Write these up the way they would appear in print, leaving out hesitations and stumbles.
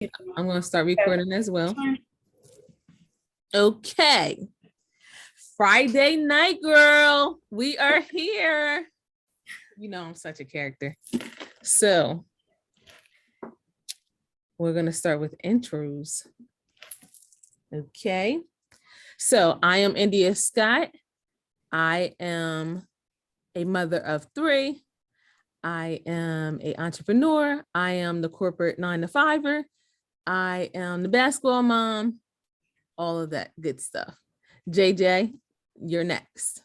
I'm going to start recording as well. Okay. Friday night, girl. We are here. You know, I'm such a character. So we're going to start with intros. Okay. So I am India Scott. I am a mother of 3. I am an entrepreneur. I am the corporate 9-to-5er. I am the basketball mom, all of that good stuff. JJ, you're next.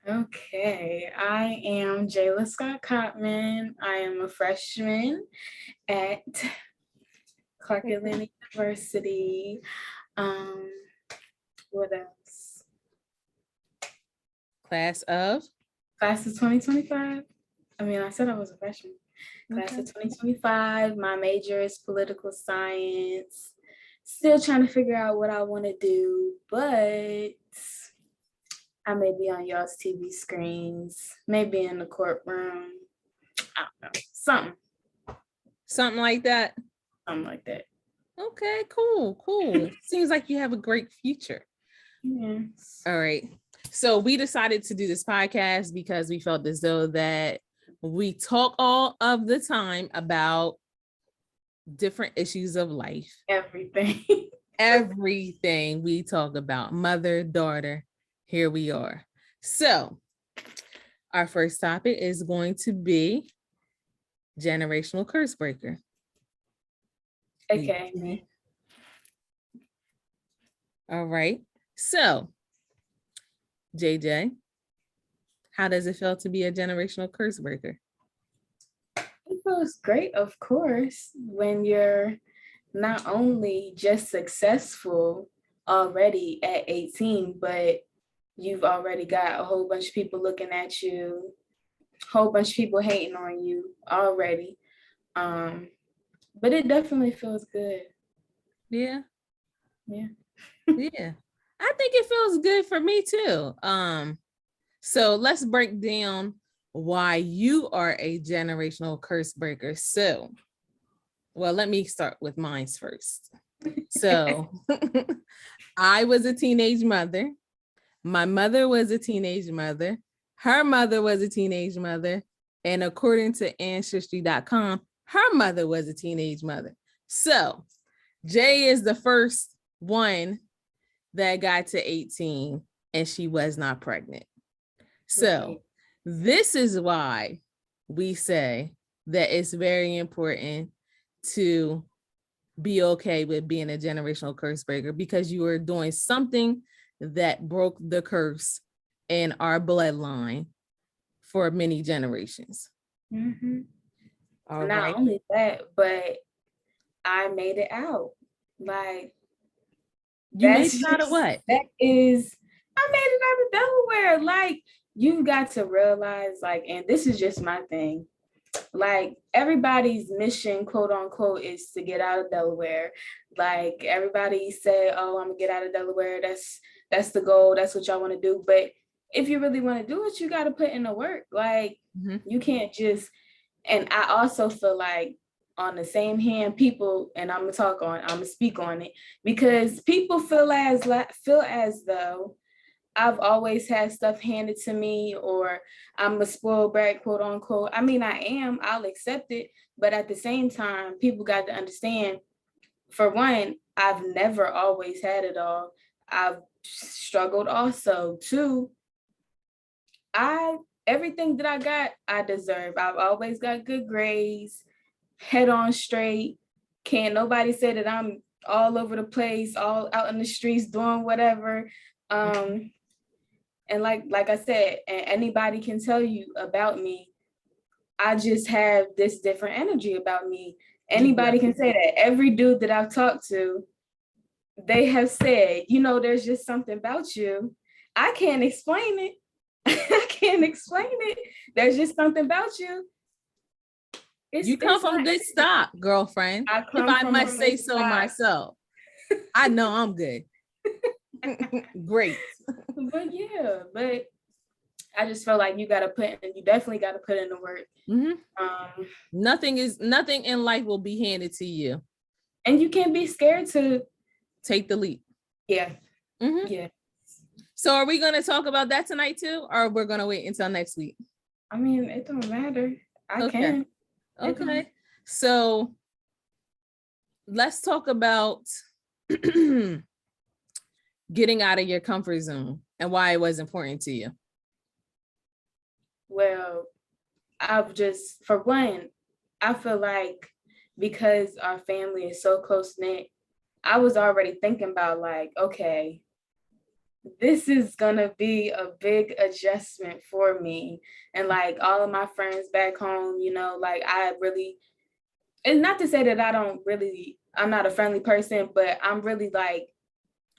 Okay, I am Jayla Scott-Cottman. I am a freshman at Clark Atlanta University. What else? Class of 2025. I said I was a freshman. Class of 2025. My major is political science. Still trying to figure out what I want to do, but I may be on y'all's TV screens, maybe in the courtroom. I don't know. Something like that. Something like that. Okay, cool. Seems like you have a great future. Yes. All right. So we decided to do this podcast because we felt as though that we talk all of the time about different issues of life. Everything we talk about. Mother, daughter, here we are. So our first topic is going to be generational curse breaker. Okay. All right. So, JJ, how does it feel to be a generational curse breaker? It feels great, of course, when you're not only just successful already at 18, but you've already got a whole bunch of people looking at you, whole bunch of people hating on you already. But it definitely feels good. Yeah. I think it feels good for me too. So let's break down why you are a generational curse breaker. So, well, let me start with mine first. So I was a teenage mother. My mother was a teenage mother. Her mother was a teenage mother. And according to Ancestry.com, her mother was a teenage mother. So Jay is the first one that got to 18 and she was not pregnant. So this is why we say that it's very important to be okay with being a generational curse breaker, because you are doing something that broke the curse in our bloodline for many generations. Mm-hmm. Not only that, but I made it out. Like, you made it out of what? I made it out of Delaware. Like, you've got to realize, like, and this is just my thing, like, everybody's mission, quote unquote, is to get out of Delaware. Like, everybody say, oh, I'm gonna get out of Delaware. That's the goal. That's what y'all want to do. But if you really want to do it, you got to put in the work. Like, you can't just, and I also feel like, on the same hand, people, and I'm gonna speak on it, because people feel as though I've always had stuff handed to me, or I'm a spoiled brat, quote unquote. I mean, I am, I'll accept it. But at the same time, people got to understand, for one, I've never always had it all. I've struggled also. 2, everything that I got, I deserve. I've always got good grades, head on straight. Can't nobody say that I'm all over the place, all out in the streets doing whatever. And like I said, anybody can tell you about me. I just have this different energy about me. Anybody can say that. Every dude that I've talked to, they have said, there's just something about you. I can't explain it. I can't explain it. There's just something about you. You come from good stock, girlfriend. If I must say so myself. I know I'm good. Great. But I just feel like you definitely got to put in the work. Nothing in life will be handed to you. And you can't be scared to take the leap. Yeah. Mhm. Yeah. So are we going to talk about that tonight too, or we're going to wait until next week? I mean, it don't matter. I Okay. can. Okay. So let's talk about getting out of your comfort zone and why it was important to you. Well, for one, I feel like because our family is so close knit, I was already thinking about like, okay, this is gonna be a big adjustment for me. And like all of my friends back home, like it's not to say that I'm not a friendly person, but I'm really like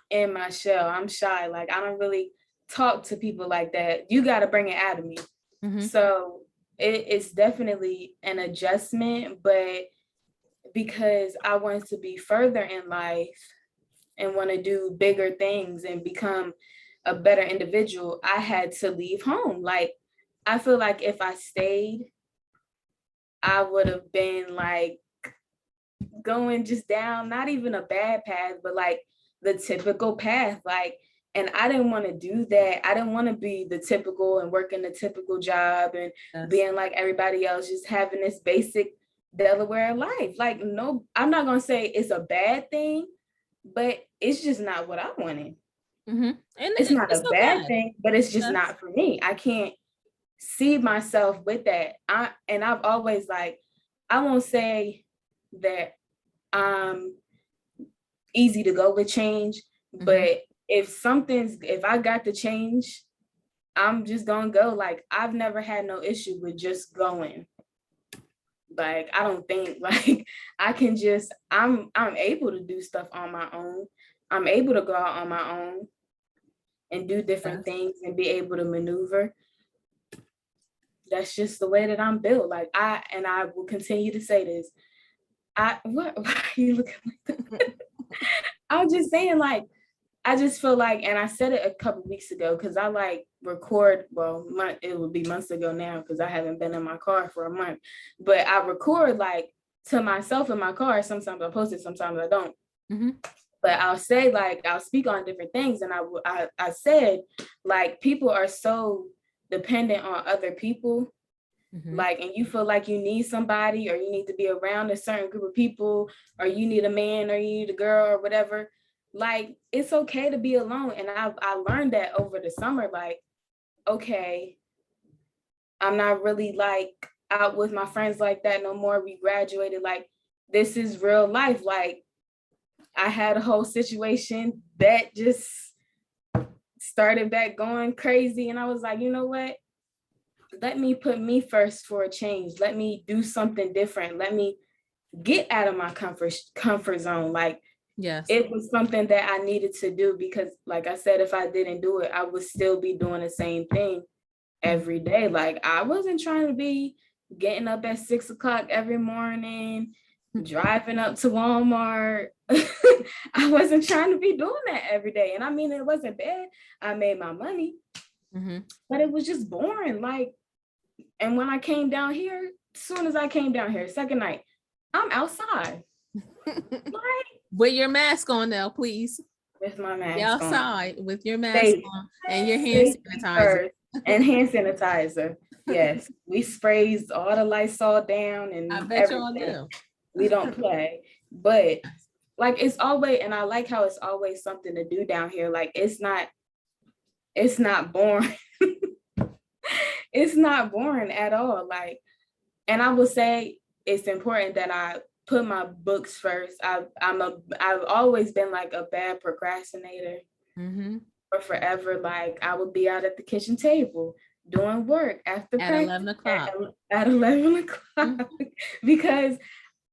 in my shell. I'm shy. Like I don't really talk to people like that. You got to bring it out of me. Mm-hmm. So it's definitely an adjustment, but because I want to be further in life and want to do bigger things and become a better individual, I had to leave home. Like, I feel like if I stayed, I would have been like going just down, not even a bad path, but like the typical path. Like, and I didn't want to do that. I didn't want to be the typical and working the typical job and being like everybody else, just having this basic Delaware life. Like, no, I'm not going to say it's a bad thing, but it's just not what I wanted. Mm-hmm. And it's not a bad thing, but it's just not for me. I can't see myself with that. I've always like, I won't say that I'm easy to go with change, mm-hmm. but if I got to change, I'm just gonna go. Like, I've never had no issue with just going. Like, I don't think like I can just, I'm able to do stuff on my own. I'm able to go out on my own and do different things and be able to maneuver. That's just the way that I'm built. Like I will continue to say this. Why are you looking like that? I'm just saying, like, I just feel like, and I said it a couple weeks ago, because I like record, it would be months ago now, because I haven't been in my car for a month, but I record like to myself in my car. Sometimes I post it, sometimes I don't. Mm-hmm. But I'll say, like, I'll speak on different things. And I said, like, people are so dependent on other people. Mm-hmm. Like, and you feel like you need somebody, or you need to be around a certain group of people, or you need a man, or you need a girl, or whatever. Like, it's okay to be alone. And I learned that over the summer. Like, okay, I'm not really like out with my friends like that no more. We graduated. Like, this is real life. Like, I had a whole situation that just started back going crazy. And I was like, you know what? Let me put me first for a change. Let me do something different. Let me get out of my comfort zone. Like, yes, it was something that I needed to do, because like I said, if I didn't do it, I would still be doing the same thing every day. Like, I wasn't trying to be getting up at 6 o'clock every morning, driving up to Walmart. I wasn't trying to be doing that every day. And I mean, it wasn't bad. I made my money, mm-hmm. but it was just boring. Like, and when I came down here, as soon as I came down here, second night, I'm outside. Like, with your mask on now, please. With my mask outside on. With your mask on and your hand sanitizer. And hand sanitizer. Yes, we sprays all the Lysol down, and I bet y'all do. We don't play, but like, it's always, and I like how it's always something to do down here. Like, it's not boring. It's not boring at all. Like, and I will say it's important that I put my books first. I've always been like a bad procrastinator. Mm-hmm. For forever. Like, I would be out at the kitchen table doing work after at 11 o'clock. At 11 o'clock, mm-hmm. Because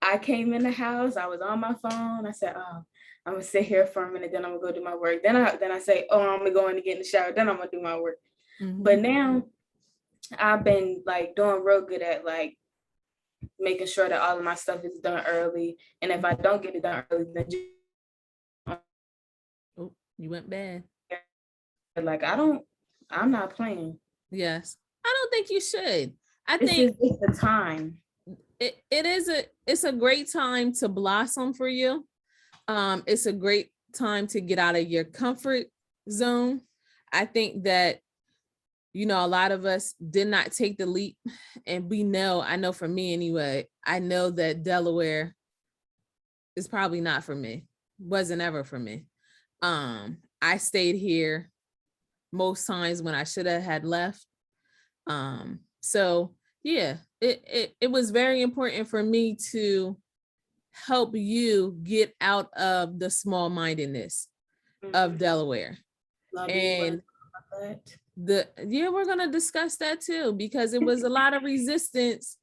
I came in the house, I was on my phone. I said, oh, I'm gonna sit here for a minute, then I'm gonna go do my work. Then I say, oh, I'm gonna go in to get in the shower, then I'm gonna do my work. Mm-hmm. But now I've been like doing real good at like making sure that all of my stuff is done early. And if I don't get it done early, then you went bad. Like, I'm not playing. Yes. I don't think you should. It's the time. it's a great time to blossom for you. It's a great time to get out of your comfort zone. I think that, you know, a lot of us did not take the leap, and I know for me anyway, I know that Delaware is probably not for me, wasn't ever for me. I stayed here most times when I should have had left. So yeah, it was very important for me to help you get out of the small-mindedness of Delaware. Now, do you want to And talk about that? we're gonna discuss that too, because it was a lot of resistance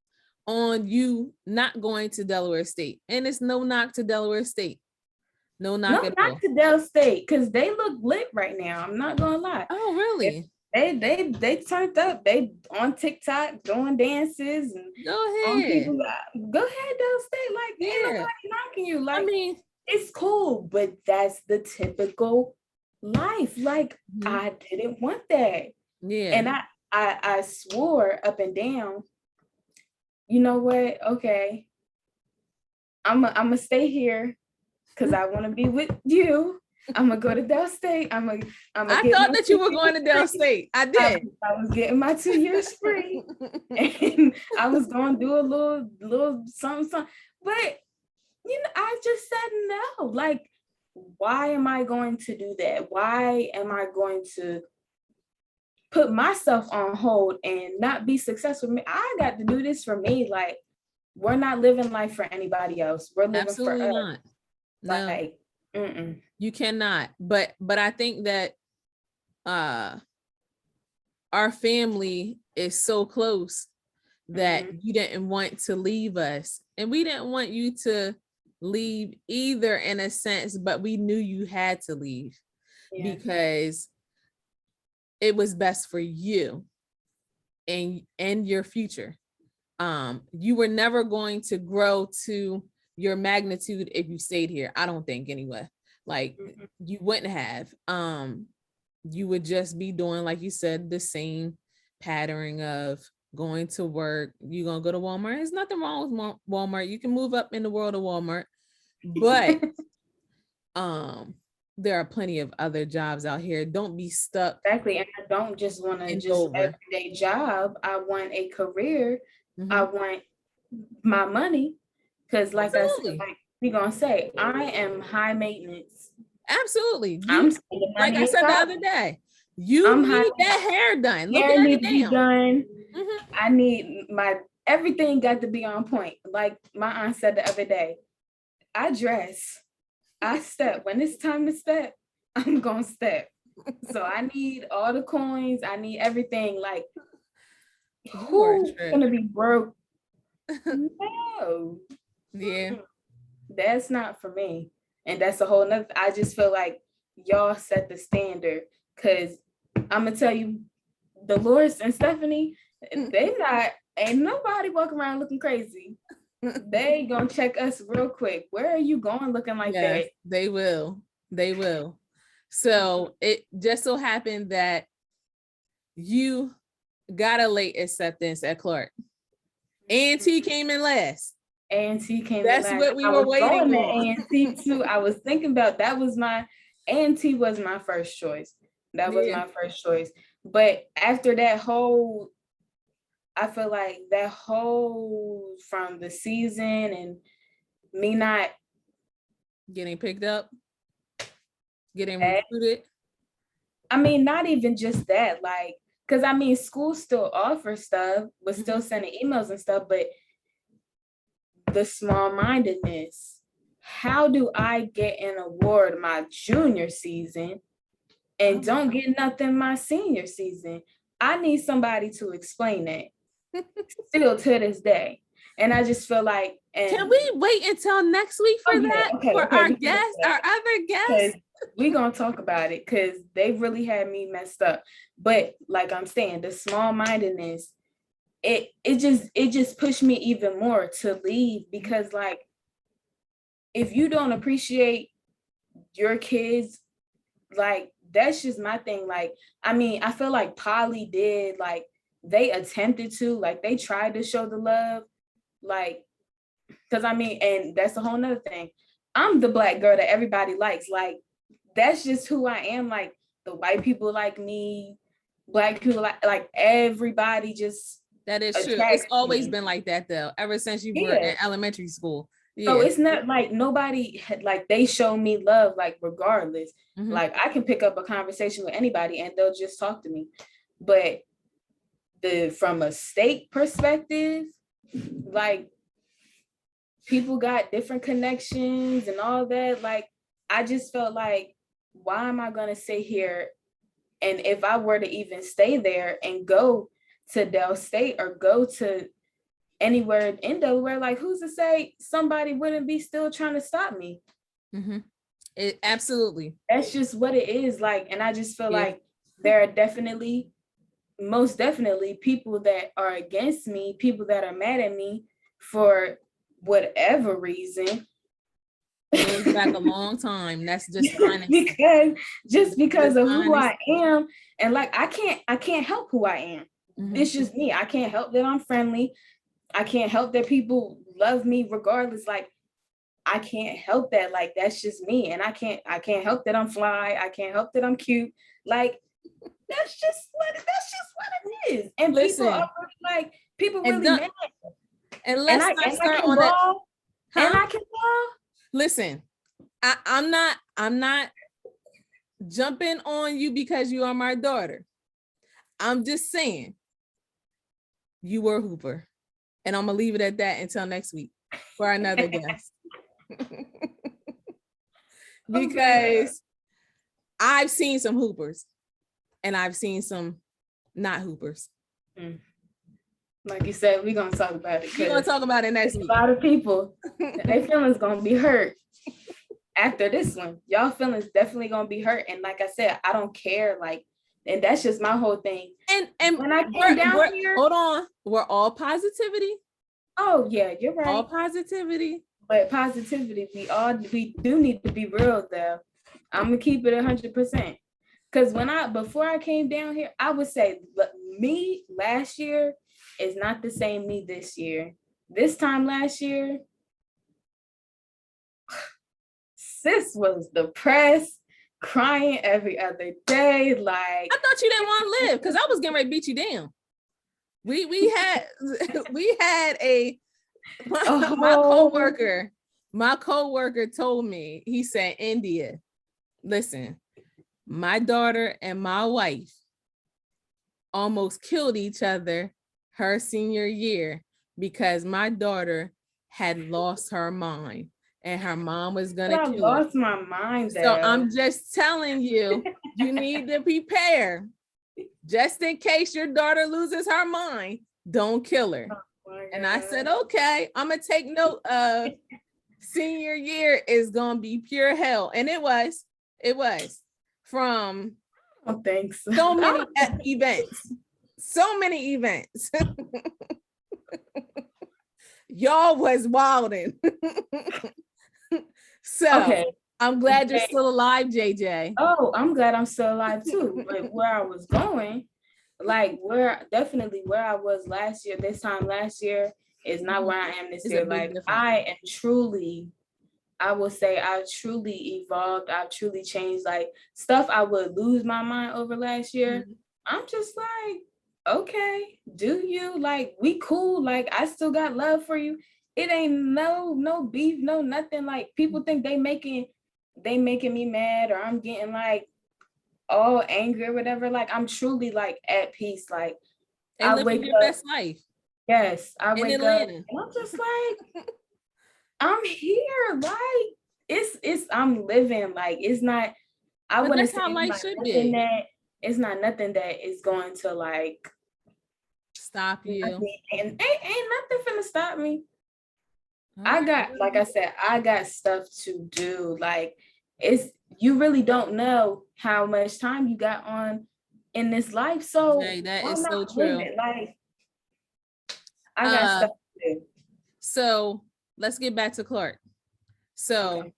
on you not going to Delaware State. And it's no knock to Delaware State. No knock No, at not all. to Del State, because they look lit right now. I'm not gonna lie. Oh, really? They turned up. They on TikTok doing dances and Go on ahead. people. Go ahead, Del State. Like, ain't Yeah. nobody knocking you. I Like, mean, it's cool, but that's the typical life. Like, mhm. I didn't want that. Yeah. And I swore up and down, you know what? Okay, I'm gonna stay here because I want to be with you. I'm gonna go to Del State. I Get thought my that you were 2 going to Del years free. State. I did. I was getting my 2 years free, and I was gonna do a little something. But you know, I just said no. Like, why am I going to do that? Why am I going to put myself on hold and not be successful? I got to do this for me. Like, we're not living life for anybody else. We're living Absolutely for us. not. No, Like, you cannot. But I think that our family is so close that you didn't want to leave us, and we didn't want you to leave either, in a sense, but we knew you had to leave because it was best for you and your future. You were never going to grow to your magnitude if you stayed here. I don't think, anyway. Like, you wouldn't have. You would just be doing, like you said, the same pattern of going to work. You're gonna go to Walmart. There's nothing wrong with Walmart. You can move up in the world of Walmart, but there are plenty of other jobs out here. Don't be stuck. Exactly. And I don't just want to just everyday job. I want a career. I want my money. Because like Absolutely. I said, like we're gonna say, I am high maintenance. Absolutely. I'm like I said the other day, you need that hair done. Look at it down. Done. I need my everything got to be on point. Like my aunt said the other day, I dress, I step. When it's time to step, I'm gonna step. So I need all the coins. I need everything. Like, who's gonna be broke? No. Yeah. That's not for me. And that's a whole nother. I just feel like y'all set the standard, because I'm gonna tell you, Dolores and Stephanie, ain't nobody walking around looking crazy. They gonna check us real quick. Where are you going looking like that? They will. So it just so happened that you got a late acceptance at Clark. A&T came in last. A&T came That's in last. what we were waiting on. A&T too. I was thinking about A&T was my first choice. That was my first choice. But after that whole, I feel like that whole from the season and me not getting picked up, getting recruited. I mean, not even just that, like, because I mean, school still offers stuff, was still sending emails and stuff, but the small-mindedness. How do I get an award my junior season and don't get nothing my senior season? I need somebody to explain that. Still to this day. And I just feel like, can we wait until next week for that? For our guests, our other guests? We're gonna talk about it because they really had me messed up. But like I'm saying, the small-mindedness, it just pushed me even more to leave, because like, if you don't appreciate your kids, like, that's just my thing. Like, I mean, I feel like Polly did, like, they attempted to, like, they tried to show the love. Like, Because I mean, and that's a whole nother thing. I'm the black girl that everybody likes. Like, that's just who I am. Like, the white people like me, black people like everybody just That is true. It's attracts always me. been like that though, ever since you were Yeah. in elementary school. So Yeah. it's not like nobody had, like, they show me love, like, regardless. Mhm. Like, I can pick up a conversation with anybody and they'll just talk to me. But from a state perspective, like, people got different connections and all that. Like, I just felt like, why am I gonna sit here? And if I were to even stay there and go to Del State or go to anywhere in Delaware, like, who's to say somebody wouldn't be still trying to stop me? Mhm. Absolutely. That's just what it is. Like, and I just feel Yeah. like there are most definitely people that are against me, people that are mad at me for whatever reason. Goes back a long time. That's just just because of who I am. And like, I can't help who I am. Mhm. It's just me. I can't help that I'm friendly. I can't help that people love me regardless. Like, I can't help that. Like, that's just me. And I can't help that I'm fly. I can't help that I'm cute. Like, that's just what it is. And Listen, people are like, people really mad. And let's not start on it. And I can ball. Listen, I'm not jumping on you because you are my daughter. I'm just saying you were a hooper. And I'm gonna leave it at that until next week for another guest. Because I've seen some hoopers and I've seen some not hoopers. Like you said, we're gonna talk about it. We're gonna talk about it next week. A lot of people, their feelings gonna be hurt after this one. Y'all feelings definitely gonna be hurt. And like I said, I don't care. Like, and that's just my whole thing. And when I came down here, hold on, we're all positivity. Oh yeah, you're right. All positivity. But positivity, we do need to be real though. I'm gonna keep it 100%. Because before I came down here, I would say me last year is not the same me this year. This time last year, sis was depressed, crying every other day. Like, I thought you didn't want to live because I was getting ready to beat you down. We had my coworker told me, he said, India, listen, my daughter and my wife almost killed each other her senior year because my daughter had lost her mind and her mom was gonna kill her. I lost my mind though. So I'm just telling you, you need to prepare. Just in case your daughter loses her mind, don't kill her. And I said, okay, I'm gonna take note of senior year is gonna be pure hell. And it was from thanks. So many events. So many events. Y'all was wilding. So okay. I'm glad you're still alive, JJ. Oh, I'm glad I'm still alive too. But where I was going, like where I was last year, this time last year is not where I am this year. Like I am truly, I will say I truly evolved. I've truly changed. Like stuff I would lose my mind over last year. I'm just like, okay, do you? Like, we cool. Like, I still got love for you. It ain't no beef, no nothing. Like, people think they making me mad, or I'm getting like all angry or whatever. Like, I'm truly like at peace. Like, and I wake your best life. Yes, I wake up and I'm just like, I'm here. Like, I'm living. Like, it's not. I wouldn't say how life should be. It's not nothing that is going to like stop you. And ain't nothing finna stop me. I got, like I said, I got stuff to do. Like, you really don't know how much time you got on in this life. So that is so true. Like, I got stuff to do. So let's get back to Clark. So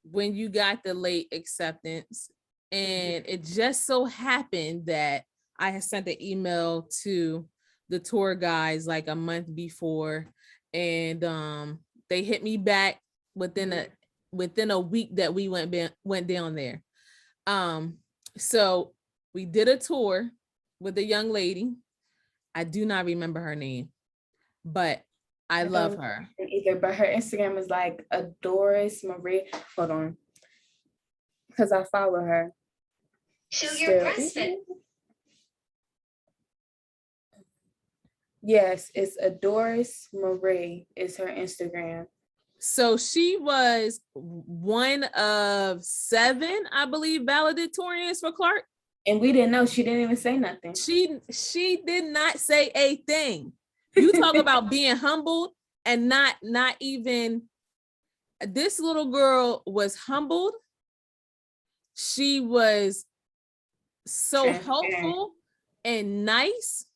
when you got the late acceptance, and it just so happened that I had sent the email to the tour guides like a month before, and They hit me back within a week that we went down there. So we did a tour with a young lady. I do not remember her name, but I love her. Either, but her Instagram is like Doris Marie. Hold on, because I follow her. Show your breastfit. Yes, it's Doris Marie is her Instagram. So she was one of 7, I believe, valedictorians for Clark. And we didn't know. She didn't even say nothing. She did not say a thing. You talk about being humbled and not even. This little girl was humbled. She was so helpful and nice.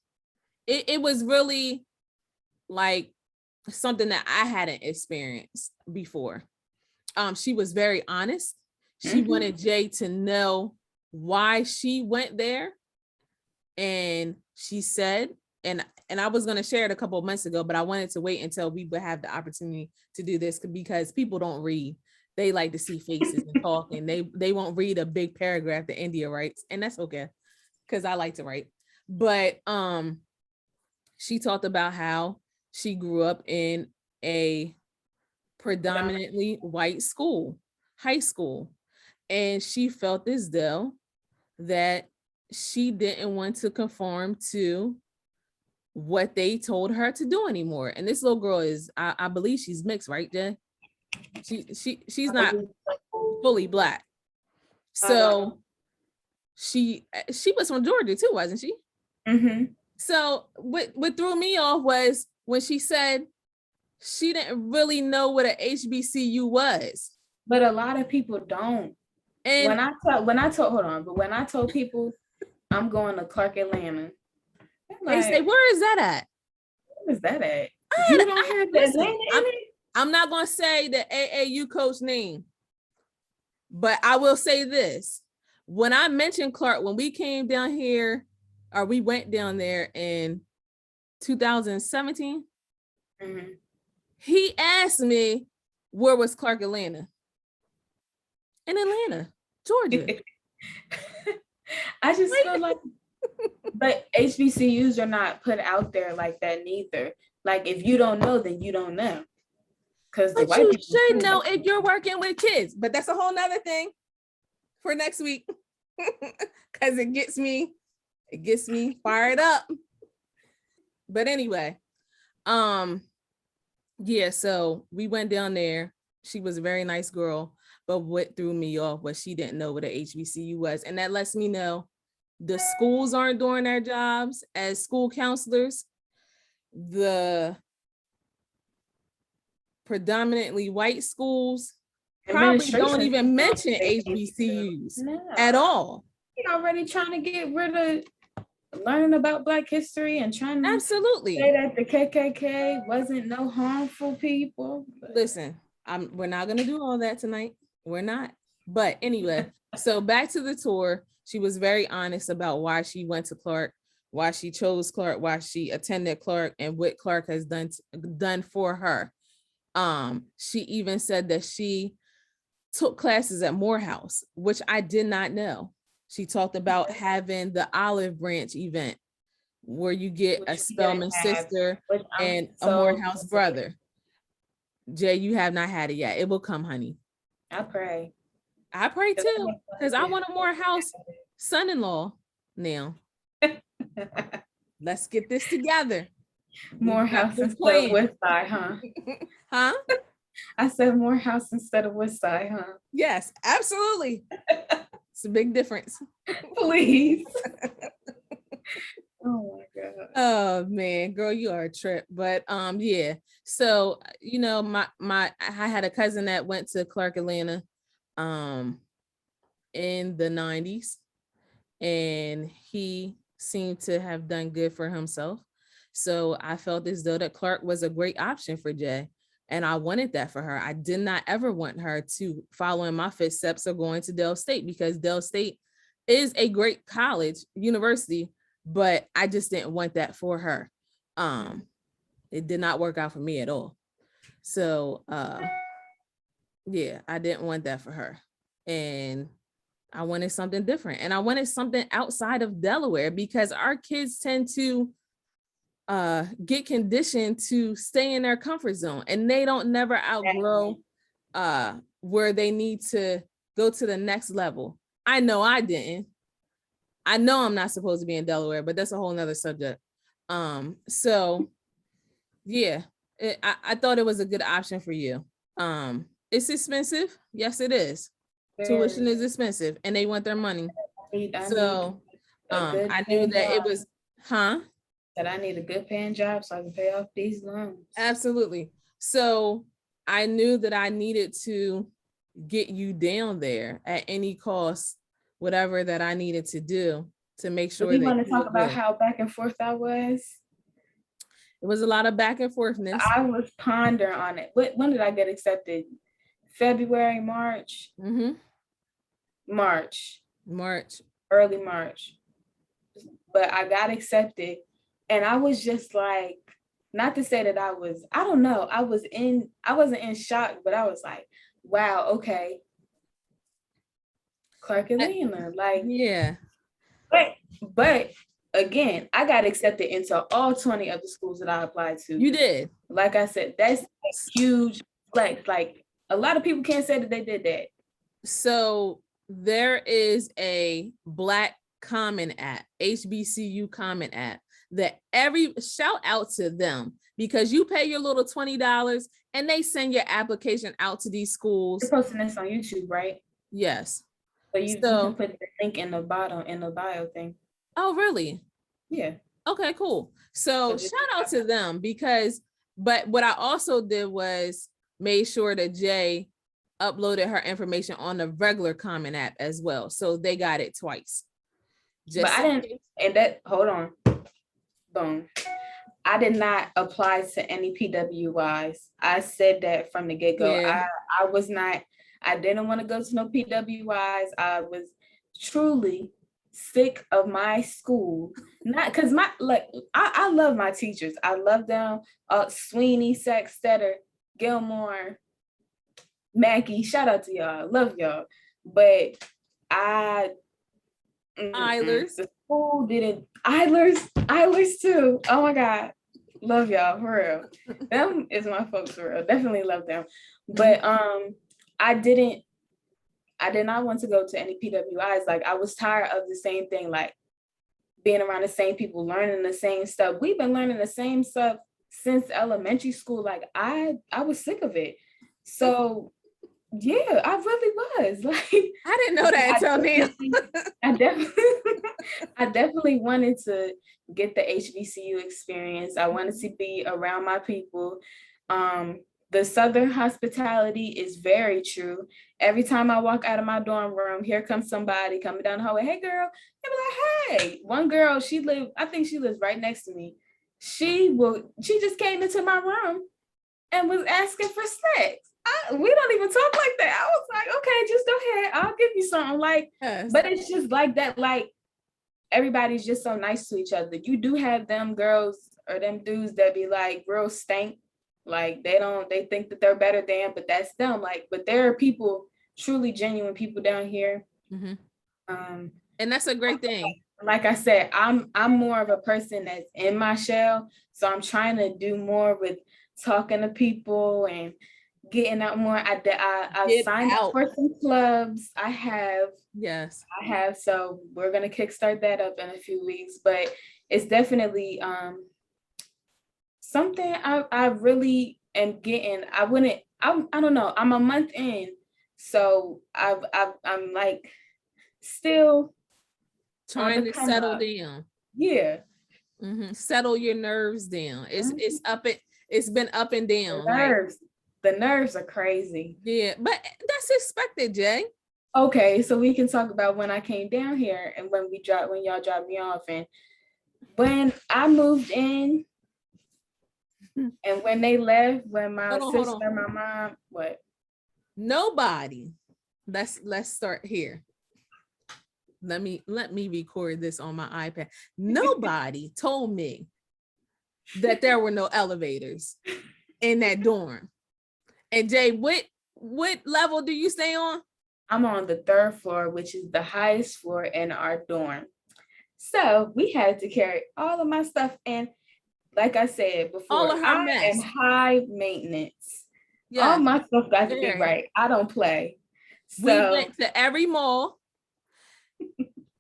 It was really like something that I hadn't experienced before. She was very honest. She wanted Jay to know why she went there. And she said, and I was going to share it a couple of months ago, but I wanted to wait until we would have the opportunity to do this because people don't read. They like to see faces and talk, and they won't read a big paragraph that India writes, and that's okay because I like to write. But she talked about how she grew up in a predominantly white school, high school, and she felt as though that she didn't want to conform to what they told her to do anymore. And this little girl is, I believe she's mixed, right, Jay? She's not fully Black. So she was from Georgia too, wasn't she? So what threw me off was when she said she didn't really know what a HBCU was. But a lot of people don't. And when I told people I'm going to Clark Atlanta, they say, where is that at? Where is that at? You don't have the Atlanta in it? I'm not going to say the AAU coach name, but I will say this. When I mentioned Clark, when we came down here, or we went down there in 2017, he asked me, where was Clark Atlanta? In Atlanta, Georgia. I just feel like, but HBCUs are not put out there like that neither. Like, if you don't know, then you don't know. But you should know if you're working with kids. But that's a whole nother thing for next week. Because it gets me fired up. But anyway, yeah, so we went down there. She was a very nice girl, but what threw me off was she didn't know what a HBCU was. And that lets me know the schools aren't doing their jobs as school counselors. The predominantly white schools probably don't even mention HBCUs at all. You're already trying to get rid of learning about Black history and trying to absolutely say that the KKK wasn't no harmful people. Listen, we're not going to do all that tonight. We're not. But anyway, so back to the tour. She was very honest about why she went to Clark, why she chose Clark, why she attended Clark, and what Clark has done for her. She even said that she took classes at Morehouse, which I did not know. She talked about having the Olive Branch event where you get a Spelman sister and a Morehouse brother. Jay, you have not had it yet. It will come, honey. I pray too, because I want a Morehouse son-in-law now. Let's get this together. Morehouse instead of West Side, huh? Huh? I said Morehouse instead of West Side, huh? Yes, absolutely. It's a big difference. Please. Oh my God. Oh man, girl, you are a trip. But yeah. So I had a cousin that went to Clark Atlanta in the 90s, and he seemed to have done good for himself. So I felt as though that Clark was a great option for Jay. And I wanted that for her. I did not ever want her to follow in my footsteps or going to Dell State, because Dell State is a great college, university, but I just didn't want that for her. It did not work out for me at all. So yeah, I didn't want that for her. And I wanted something different. And I wanted something outside of Delaware because our kids tend to get conditioned to stay in their comfort zone, and they don't never outgrow where they need to go to the next level. I know I didn't. I know I'm not supposed to be in Delaware, but that's a whole nother subject. So yeah, I thought it was a good option for you. It's expensive. Yes, it is. Tuition is expensive, and they want their money. So I knew that it was, that I need a good paying job so I can pay off these loans. Absolutely. So I knew that I needed to get you down there at any cost, whatever that I needed to do to make sure that. You want to talk about how back and forth I was? It was a lot of back and forthness. I was pondering on it. When did I get accepted? February, March? Mm-hmm. March. Early March. But I got accepted. And I was just like, not to say that I don't know. I wasn't in shock, but I was like, wow, okay. Clark and Lena, like, yeah. But again, I got accepted into all 20 of the schools that I applied to. You did. Like I said, that's huge. Like a lot of people can't say that they did that. So there is a Black Common app, HBCU Common app, that shout out to them, because you pay your little $20 and they send your application out to these schools. You're posting this on YouTube, right? Yes. So you can put the link in the bottom in the bio thing. Oh, really? Yeah. Okay, cool. So shout out to them but what I also did was made sure that Jay uploaded her information on the regular Common app as well. So they got it twice. But I didn't, and that, hold on. Boom. I did not apply to any PWIs. I said that from the get-go. Yeah. I didn't want to go to no PWIs. I was truly sick of my school. Not because I love my teachers. I love them. Sweeney, Sackstetter, Gilmore, Mackey. Shout out to y'all. Love y'all. But Eilers. The school didn't. Eilers too. Oh my God. Love y'all for real. Them is my folks for real. Definitely love them. But I did not want to go to any PWIs. Like, I was tired of the same thing, like being around the same people, learning the same stuff. We've been learning the same stuff since elementary school. Like, I was sick of it. So yeah, I really was. Like, I didn't know that until now. I definitely wanted to get the HBCU experience. I wanted to be around my people. The Southern hospitality is very true. Every time I walk out of my dorm room, here comes somebody coming down the hallway. Hey, girl. They be like, hey. One girl, I think she lives right next to me. She just came into my room and was asking for snacks. We don't even talk like that. I was like, okay, just go ahead. I'll give you something. Like, yes. But it's just like that. Like, everybody's just so nice to each other. You do have them girls or them dudes that be like real stank. Like, they think that they're better than, but that's them. Like, but there are people, truly genuine people down here. Mm-hmm. And that's a great thing. Like I said, I'm more of a person that's in my shell. So I'm trying to do more with talking to people and getting out more. I signed up for some clubs. I have. So we're going to kickstart that up in a few weeks, but it's definitely something I really am getting. I don't know. I'm a month in, so I'm like still trying to settle down. Yeah. Mm-hmm. Settle your nerves down. It's been up and down. The nerves are crazy. Yeah, but that's expected, Jay. Okay, so we can talk about when I came down here and when y'all dropped me off, and when I moved in and when they left, when my sister, my mom, what? Nobody. Let's start here. Let me record this on my iPad. Nobody told me that there were no elevators in that dorm. And Jay, what level do you stay on? I'm on the 3rd floor, which is the highest floor in our dorm. So we had to carry all of my stuff. And like I said before, All of her I mess. am high maintenance. Yeah. All my stuff got to be Very. right. I don't play. We So went to every mall,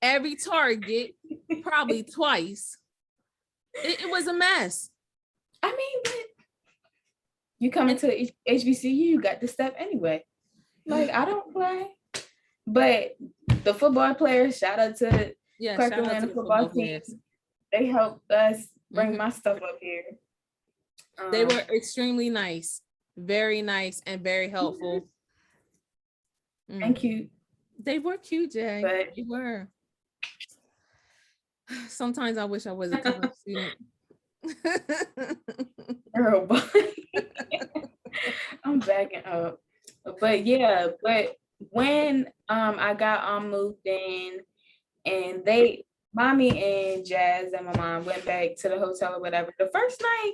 every Target, probably twice. It was a mess. I mean, but you come into HBCU, you got the step anyway. Like, I don't play. But the football players, shout out to Clark shout out Atlanta to the football team. players. They helped us bring my stuff up here. They were extremely nice, very nice, and very helpful. Thank you. They were cute, Jay. But they were. Sometimes I wish I was a college student. Girl, but I'm backing up. But yeah, but when I got moved in, and mommy and Jazz and my mom went back to the hotel or whatever, the first night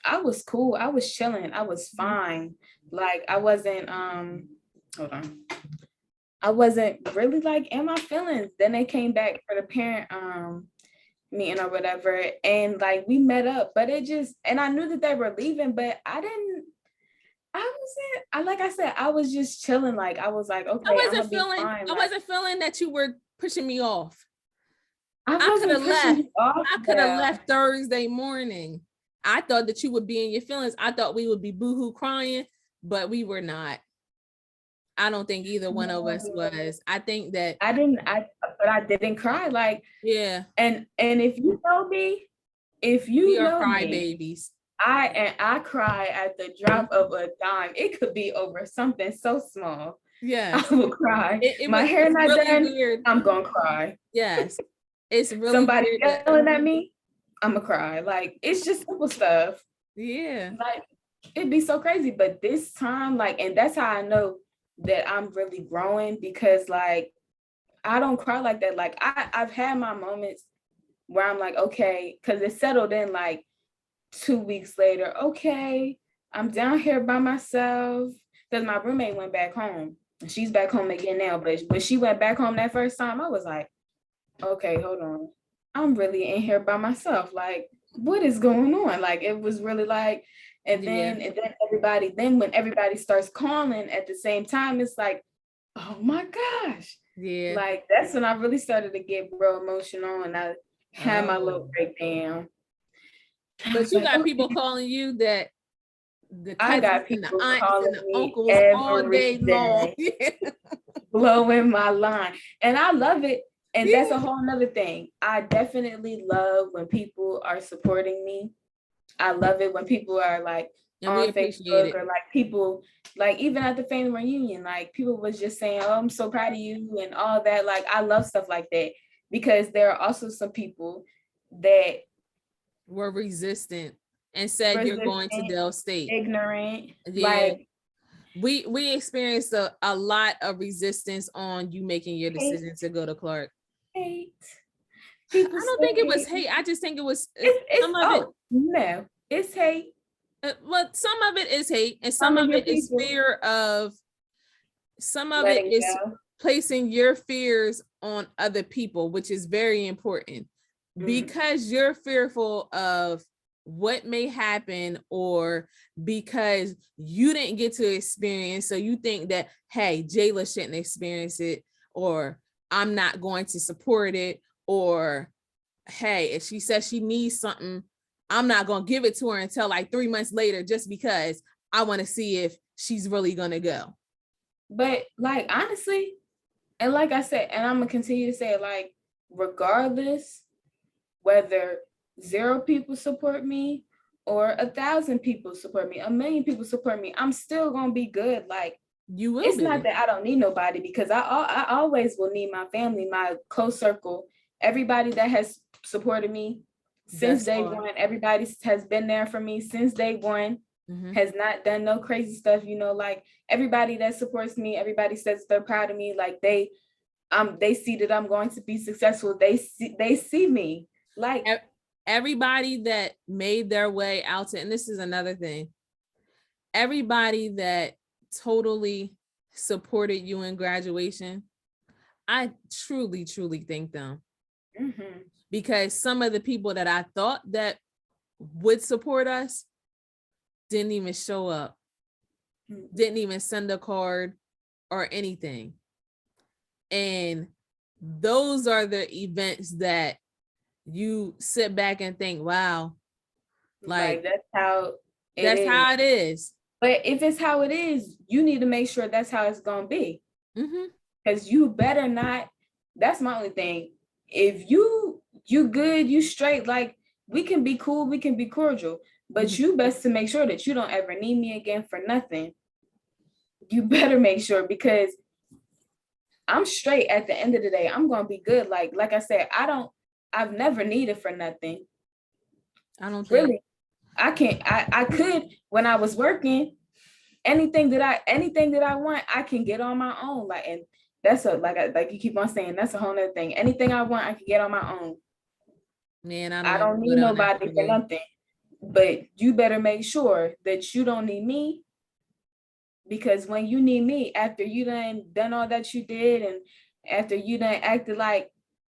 I was cool. I was chilling. I was fine. Like, I wasn't hold on. I wasn't really like in my feelings. Then they came back for the parent meeting or whatever, and like we met up, but and I knew that they were leaving, but I was just chilling. Like, I was like, okay, I wasn't feeling that you were pushing me off. I could have left. I could have left Thursday morning. I thought that you would be in your feelings. I thought we would be boohoo crying, but we were not. I don't think either one of us was. I think that but I didn't cry. Like, yeah. And if you know me, we are crybabies. I cry at the drop of a dime. It could be over something so small. Yeah, I will cry. My hair not really done. Weird. I'm gonna cry. Yes, it's really somebody yelling at me. I'm gonna cry. Like, it's just simple stuff. Yeah, like it'd be so crazy. But this time, like, and that's how I know that I'm really growing, because like I don't cry like that. Like, I've had my moments where I'm like, okay, because it settled in like 2 weeks later. Okay, I'm down here by myself, because my roommate went back home. She's back home again now, but when she went back home that first time, I was like, okay, hold on. I'm really in here by myself. Like, what is going on? Like, it was really like, and then when everybody starts calling at the same time, it's like, oh my gosh. Yeah. Like, that's when I really started to get real emotional, and I had my little breakdown. But you got people calling you that the cousins and the aunts and the uncles all day long. Blowing my line. And I love it. And that's a whole nother thing. I definitely love when people are supporting me. I love it when people are like on Facebook, or like people, like even at the family reunion, like people was just saying, oh, I'm so proud of you and all that. Like, I love stuff like that, because there are also some people that were resistant and said you're going to Dell State. Ignorant. Yeah. Like, we experienced a lot of resistance on you making your decision to go to Clark. Hate. I don't think it was hate. I just think it was no, it's hate. But some of it is hate, and some of it is fear of. Some of it is placing your fears on other people, which is very important, because you're fearful of what may happen, or because you didn't get to experience, so you think that, hey, Jayla shouldn't experience it, or I'm not going to support it, or hey, if she says she needs something, I'm not going to give it to her until like 3 months later, just because I want to see if she's really going to go. But like, honestly, and like I said, and I'm going to continue to say it, like, regardless whether 0 people support me or 1,000 people support me, 1,000,000 people support me, I'm still going to be good. Like, you will. It's not that I don't need nobody, because I always will need my family, my close circle, everybody that has supported me since day one. Everybody has been there for me since day one. Has not done no crazy stuff, you know, like everybody that supports me, everybody says they're proud of me, like they see that I'm going to be successful. They see me. Like, everybody that made their way out to, and this is another thing, everybody that totally supported you in graduation, I truly, truly thank them. Mm-hmm. Because some of the people that I thought that would support us didn't even show up, didn't even send a card or anything. And those are the events that you sit back and think, wow, like that's how that's how it is. But if it's how it is, you need to make sure that's how it's gonna be. Mm-hmm. Because you better not. That's my only thing. If you good, you straight, like we can be cool, we can be cordial, but you best to make sure that you don't ever need me again for nothing. You better make sure, because I'm straight at the end of the day. I'm gonna be good. Like I said, I've never needed for nothing. I don't really. I can't. I could when I was working. Anything that I want, I can get on my own. Like, and that's like you keep on saying, that's a whole nother thing. Anything I want, I can get on my own. Man, I don't need nobody for nothing. But you better make sure that you don't need me, because when you need me, after you done all that you did, and after you done acted like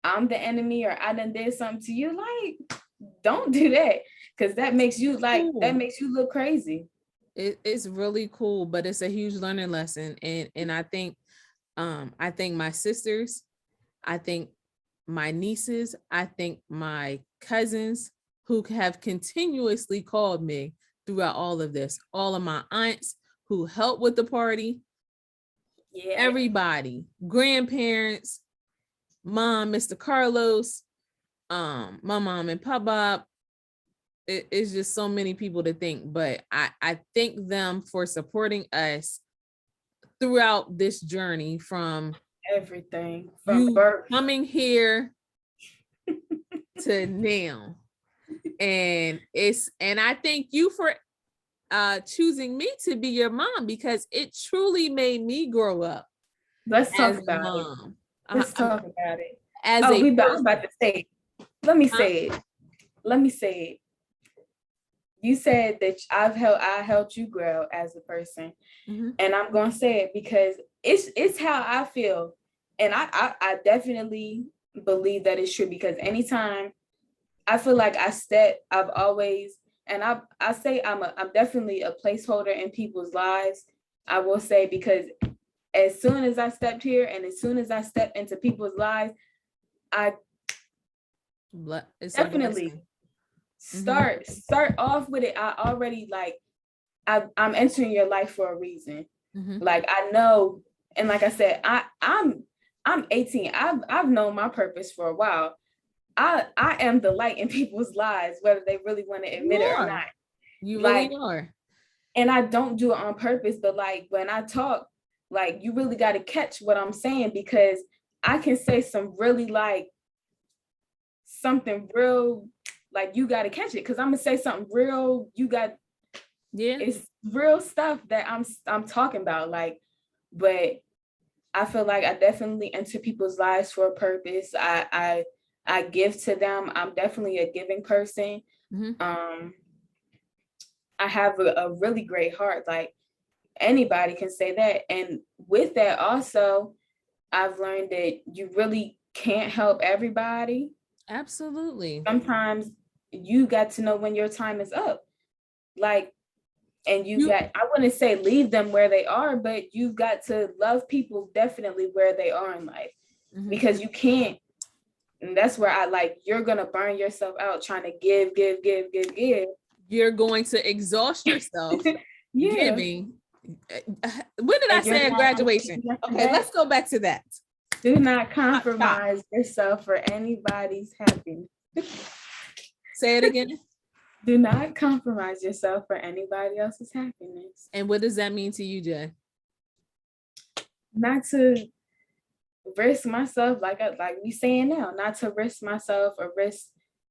I'm the enemy or I done did something to you, like, don't do that, because that makes you look crazy. It's really cool, but it's a huge learning lesson. And I think my sisters, I think my nieces, I think my cousins who have continuously called me throughout all of this, all of my aunts who helped with the party, everybody, grandparents, mom, Mr. Carlos, my mom and Pop. It's just so many people to thank, but I thank them for supporting us throughout this journey, from everything, from you birth coming here to now. And I thank you for choosing me to be your mom, because it truly made me grow up. Let's talk about it. Let's talk about it. As I was about to say, let me say it. You said that I helped you grow as a person. Mm-hmm. And I'm gonna say it because it's how I feel. And I definitely believe that it's true, because anytime I feel like I've always, and I say I'm definitely a placeholder in people's lives. I will say, because as soon as I stepped here and as soon as I stepped into people's lives, I definitely start off with it. I already I'm entering your life for a reason. Like, I know, and like I said, I'm 18. I've known my purpose for a while. I am the light in people's lives, whether they really want to admit it or not. You really are. And I don't do it on purpose, but like when I talk, like, you really got to catch what I'm saying, because I can say some really something real, like, you got to catch it, because I'm gonna say something real. It's real stuff that I'm talking about, like. But I feel like I definitely enter people's lives for a purpose. I give to them. I'm definitely a giving person. I have a really great heart. Like, anybody can say that. And with that also, I've learned that you really can't help everybody. Absolutely. Sometimes you got to know when your time is up. Like, and I wouldn't say leave them where they are, but you've got to love people definitely where they are in life, because you can't. And that's where you're going to burn yourself out trying to give. You're going to exhaust yourself giving. When did I say at graduation? Okay, let's go back to that. Do not compromise yourself for anybody's happiness. Say it again. Do not compromise yourself for anybody else's happiness. And what does that mean to you, Jay? Not to risk myself, like we saying now, not to risk myself or risk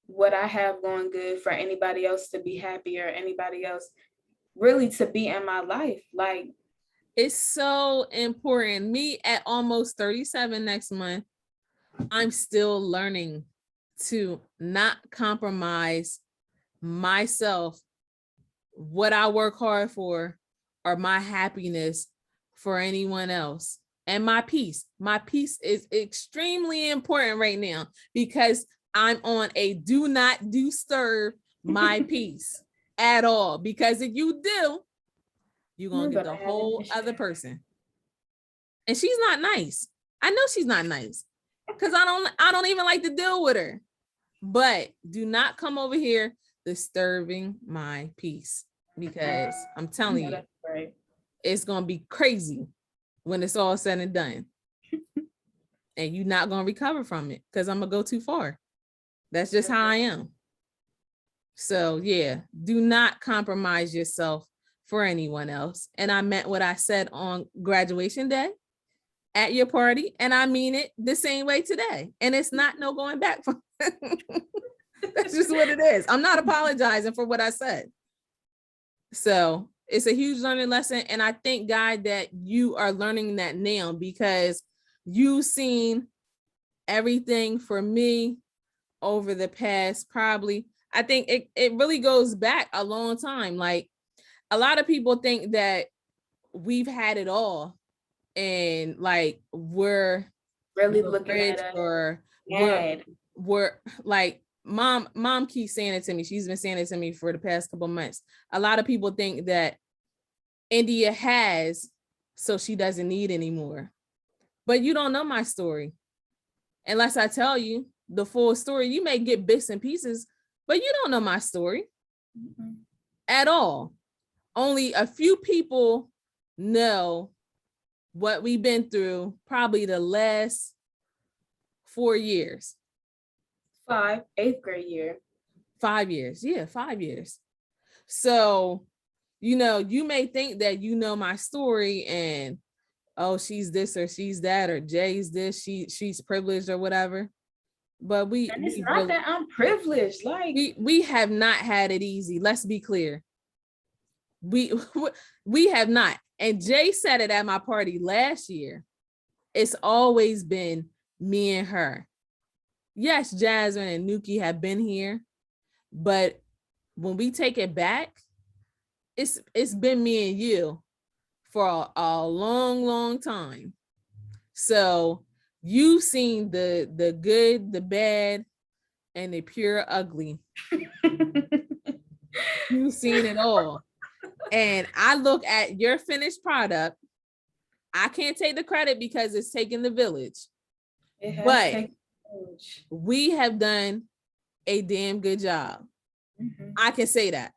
what I have going good for anybody else to be happy, or anybody else really to be in my life. Like, it's so important. Me at almost 37 next month, I'm still learning to not compromise myself, what I work hard for or my happiness for anyone else. And my peace is extremely important right now because I'm on a do not disturb my peace at all. Because if you do, you're going to get the whole other person. And she's not nice. I know she's not nice because I don't even like to deal with her. But do not come over here disturbing my peace because I'm telling you, right. It's going to be crazy when it's all said and done. And you're not going to recover from it because I'm going to go too far. That's just how I am. So yeah, do not compromise yourself for anyone else. And I meant what I said on graduation day at your party, and I mean it the same way today. And it's not no going back from that's just what it is. I'm not apologizing for what I said. So it's a huge learning lesson. And I thank God that you are learning that now because you've seen everything for me over the past probably, I think it really goes back a long time. Like a lot of people think that we've had it all and like we're really looking rich at or we're like mom keeps saying it to me. She's been saying it to me for the past couple months. A lot of people think that India has, so she doesn't need anymore. But you don't know my story. Unless I tell you the full story, you may get bits and pieces, but you don't know my story at all. Only a few people know what we've been through probably the last 4 years. 8th grade year. 5 years. Yeah, 5 years. So, you know, you may think that you know my story and, oh, she's this or she's that, or Jay's this, she's privileged or whatever. But it's not really, that I'm privileged. Like we have not had it easy. Let's be clear. We have not. And Jay said it at my party last year. It's always been me and her. Yes, Jasmine and Nuki have been here, but when we take it back, it's been me and you for a long time. So you've seen the good, the bad, and the pure ugly. You've seen it all. And I look at your finished product. I can't take the credit because it's taking the village. But we have done a damn good job. Mm-hmm. I can say that.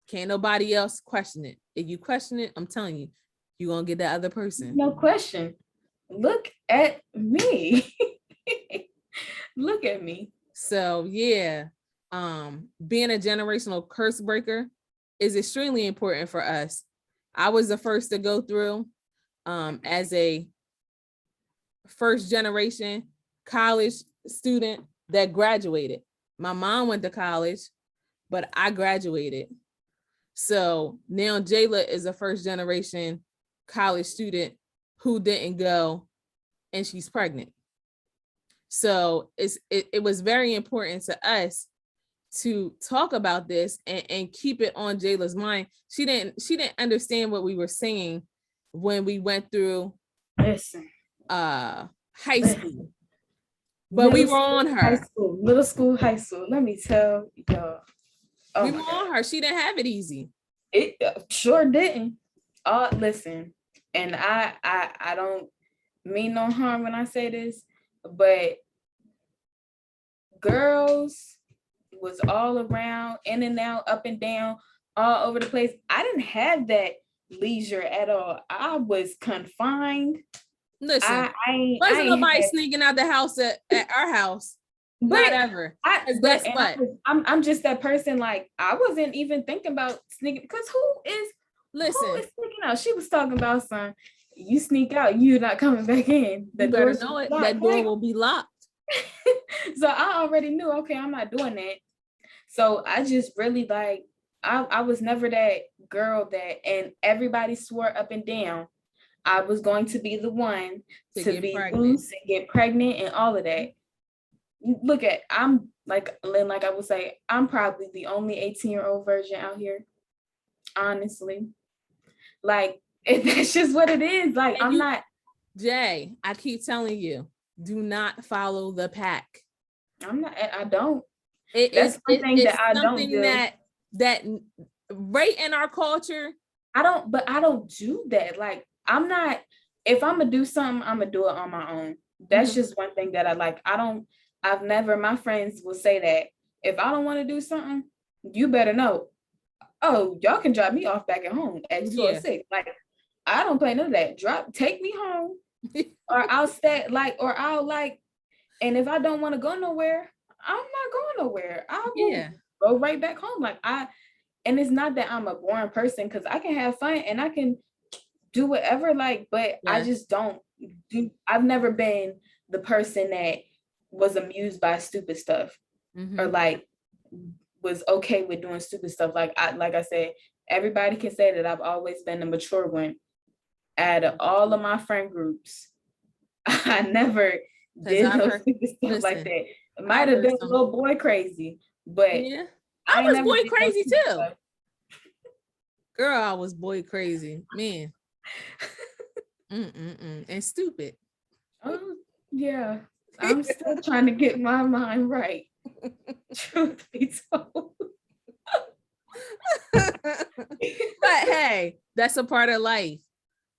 Can't nobody else question it. If you question it, I'm telling you, you're going to get that other person. No question. Look at me. Look at me. So yeah, being a generational curse breaker is extremely important for us. I was the first to go through as a first generation college student that graduated. My mom went to college, but I graduated. So now Jayla is a first generation college student who didn't go and she's pregnant. So it was very important to us to talk about this and keep it on Jayla's mind. She didn't understand what we were saying when we went through high school. But we were on her. Middle school, high school. Let me tell y'all. Oh we were on her. She didn't have it easy. It sure didn't. Listen, and I don't mean no harm when I say this, but girls was all around, in and out, up and down, all over the place. I didn't have that leisure at all. I was confined. Listen, wasn't nobody sneaking out the house at our house. Not ever. I'm just that person. Like I wasn't even thinking about sneaking because who is sneaking out? She was talking about some. You sneak out, you're not coming back in. You better know it. That door will be locked. So I already knew. Okay, I'm not doing that. So I just really like. I was never that girl that, and everybody swore up and down I was going to be the one to be loose and get pregnant and all of that. Look at, I'm like I would say, I'm probably the only 18-year-old virgin out here, honestly. Like, that's just what it is. Like, And I'm not. Jay, I keep telling you, do not follow the pack. I don't. It's one thing that I don't something do. that right in our culture. I don't do that. Like, I'm not, if I'm gonna do something, I'm gonna do it on my own. That's just one thing that I like. My friends will say that if I don't want to do something, you better know. Oh, y'all can drop me off back at home at 2:06. Like, I don't play none of that. Take me home, or I'll stay. Like, or I'll like, and if I don't want to go nowhere, I'm not going nowhere. I will go right back home. Like, and it's not that I'm a boring person, because I can have fun and I can do whatever. Like, but I just don't do. I've never been the person that was amused by stupid stuff, or like was okay with doing stupid stuff. Like I said, everybody can say that I've always been the mature one out of all of my friend groups. I never did no stupid stuff like that. It might have been a little boy crazy, but I was boy crazy too. Girl, I was boy crazy, man. And stupid. Oh yeah, I'm still trying to get my mind right. Truth be told. But hey, that's a part of life.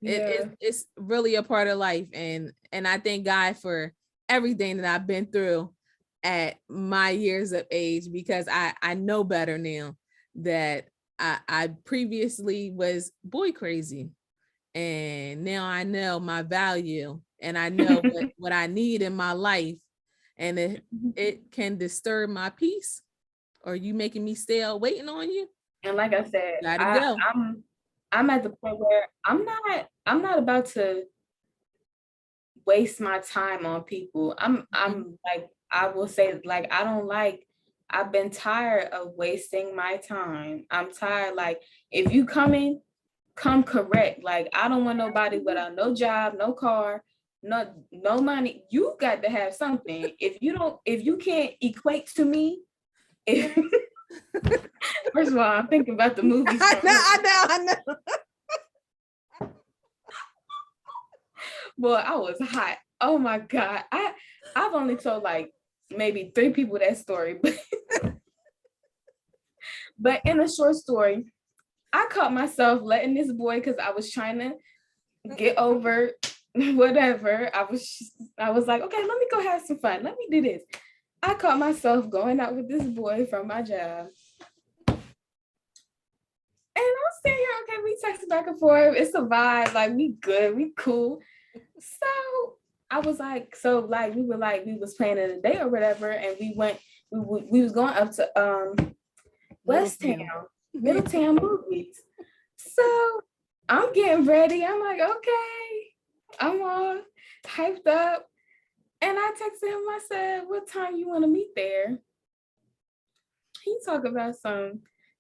It's really a part of life, and I thank God for everything that I've been through at my years of age, because I know better now. That I previously was boy crazy, and now I know my value, and I know what I need in my life, and it can disturb my peace, or you making me stay out waiting on you. And like I said, go. I'm at the point where I'm not about to waste my time on people. I'm like, I will say, like, I've been tired of wasting my time. I'm tired. Like, if you come correct. Like, I don't want nobody without no job, no car, no money. You got to have something. If you can't equate to me, first of all, I'm thinking about the movies. I know. Boy, I was hot. Oh my God. I've only told like maybe 3 people that story, but in a short story, I caught myself letting this boy, because I was trying to get over whatever. I was like, okay, let me go have some fun. Let me do this. I caught myself going out with this boy from my job. And I'm sitting here, okay, we text back and forth. It's a vibe, like, we good, we cool. So I was like, we was planning a day or whatever, and we was going up to West Town, Middletown movies. So I'm getting ready. I'm like, okay, I'm all hyped up. And I texted him, I said, what time you want to meet there? He talked about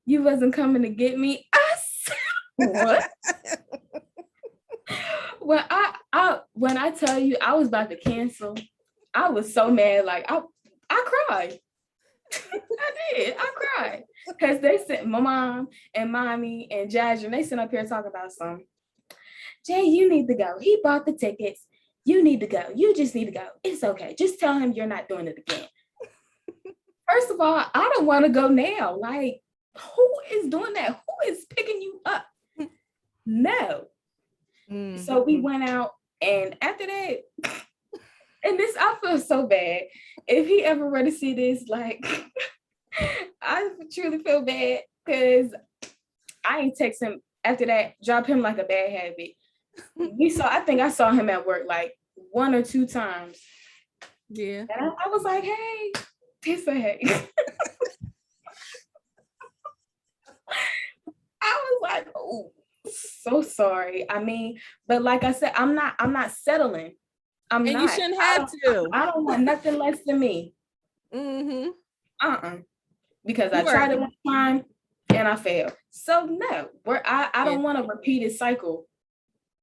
you wasn't coming to get me. I said, what? When I tell you I was about to cancel, I was so mad. Like, I cried. I cried. Because they sent my mom and mommy and Jazz, and they sent up here talking about Jay, you need to go. He bought the tickets. You need to go. You just need to go. It's okay. Just tell him you're not doing it again. First of all, I don't want to go now. Like, who is doing that? Who is picking you up? No. So we went out, and after that, and this, I feel so bad. If he ever were to see this, like, I truly feel bad, because I ain't text him after that, drop him like a bad habit. I think I saw him at work like 1 or 2 times. Yeah. And I was like, hey, it's a hey. I was like, oh, so sorry. I mean, but like I said, I'm not settling. You shouldn't have to. I don't want nothing less than me. Because I tried it one time and I failed. So no, I don't want a repeated cycle.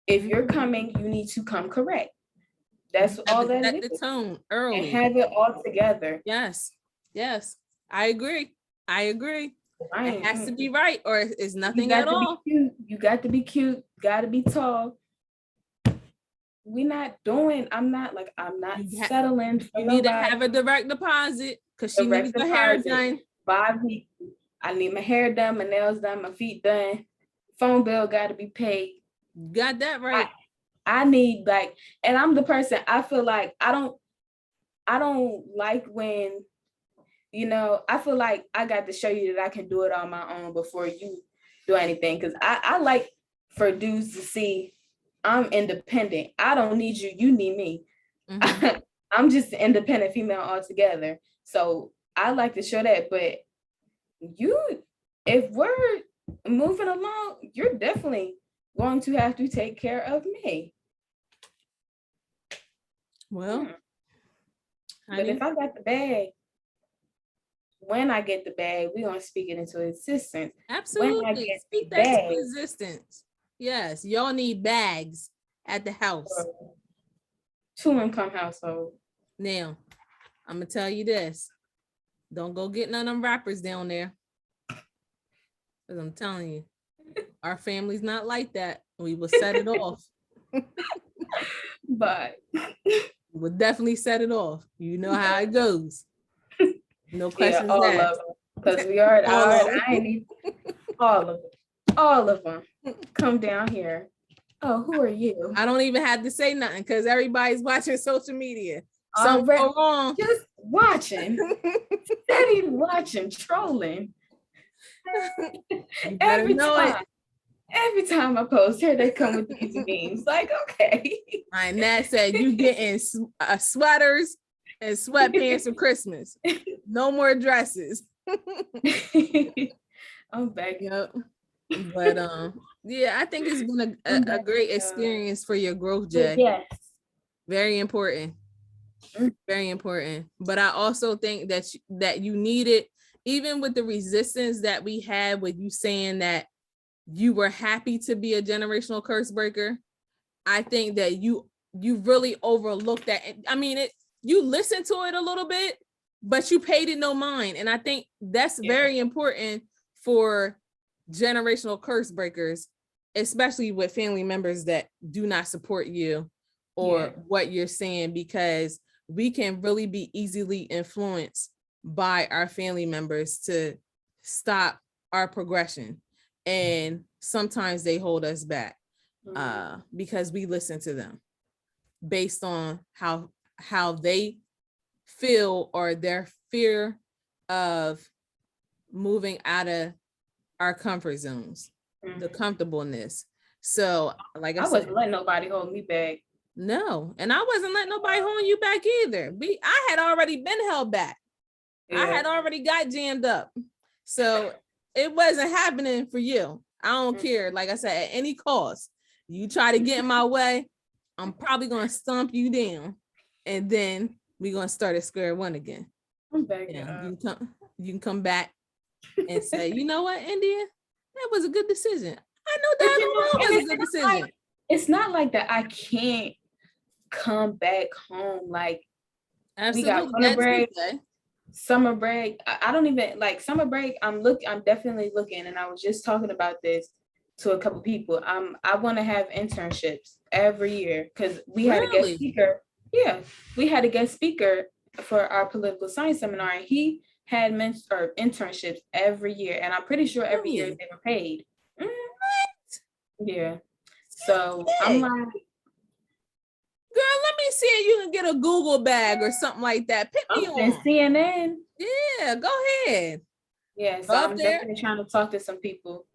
If you're coming, you need to come correct. That's all that set is. The tone early. And have it all together. Yes. I agree. It has to be right, or it's nothing at all. You got to be cute. gotta be tall. I'm not settling for You need to nobody. have a direct deposit because she Direct needs her hair deposit. done. 5 weeks. I need my hair done, my nails done, my feet done. Phone bill got to be paid. Got that right. I need and I'm the person, I feel like I don't like when, I feel like I got to show you that I can do it on my own before you do anything. Because I like for dudes to see I'm independent. I don't need you. You need me. Mm-hmm. I'm just an independent female altogether. So I like to show that. But if we're moving along, you're definitely going to have to take care of me. Well, but if I got the bag, when I get the bag, we're going to speak it into existence. Absolutely. When I get speak that bag, to existence. Yes, y'all need bags at the house. 2-income household. Now, I'm going to tell you this. Don't go get none of them rappers down there. Because I'm telling you, our family's not like that. We will set it off. But we'll definitely set it off. You know how it goes. No questions all asked. of them. Because we are all of them. Come down here. Oh, who are you? I don't even have to say nothing because everybody's watching social media. So wrong. Just watching. Steady watching, trolling. Every time I post, here they come with these memes. Like, okay. And that said, you getting sweaters and sweatpants for Christmas. No more dresses. I'm back. Yep. But yeah, I think it's been a great experience for your growth, Jay. Yes. Very important. Very important. But I also think that you need it, even with the resistance that we had with you saying that you were happy to be a generational curse breaker. I think that you really overlooked that. I mean, you listened to it a little bit, but you paid it no mind. And I think that's very important for generational curse breakers, especially with family members that do not support you or what you're saying, because we can really be easily influenced by our family members to stop our progression. And sometimes they hold us back because we listen to them based on how they feel or their fear of moving out of our comfort zones, the comfortableness. So like I said, wasn't letting nobody hold me back. No, and I wasn't letting nobody hold you back either. I had already been held back. I had already got jammed up. So it wasn't happening for you. I don't care. Like I said, at any cost, you try to get in my way, I'm probably going to stomp you down. And then we're going to start at square one again. I'm back. You can come back and say, you know what, India, that was a good decision. I know that was a good decision. Like, it's not like that I can't come back home. Like, absolutely. We got summer break. I don't even like summer break. I'm definitely looking, and I was just talking about this to a couple people. I want to have internships every year because we had a guest speaker. Yeah, we had a guest speaker for our political science seminar, and he had internships every year, and I'm pretty sure every year they were paid. What? Yeah. So I'm like, girl, let me see if you can get a Google bag or something like that. Pick me on CNN. Yeah, go ahead. Yeah, so I'm definitely trying to talk to some people.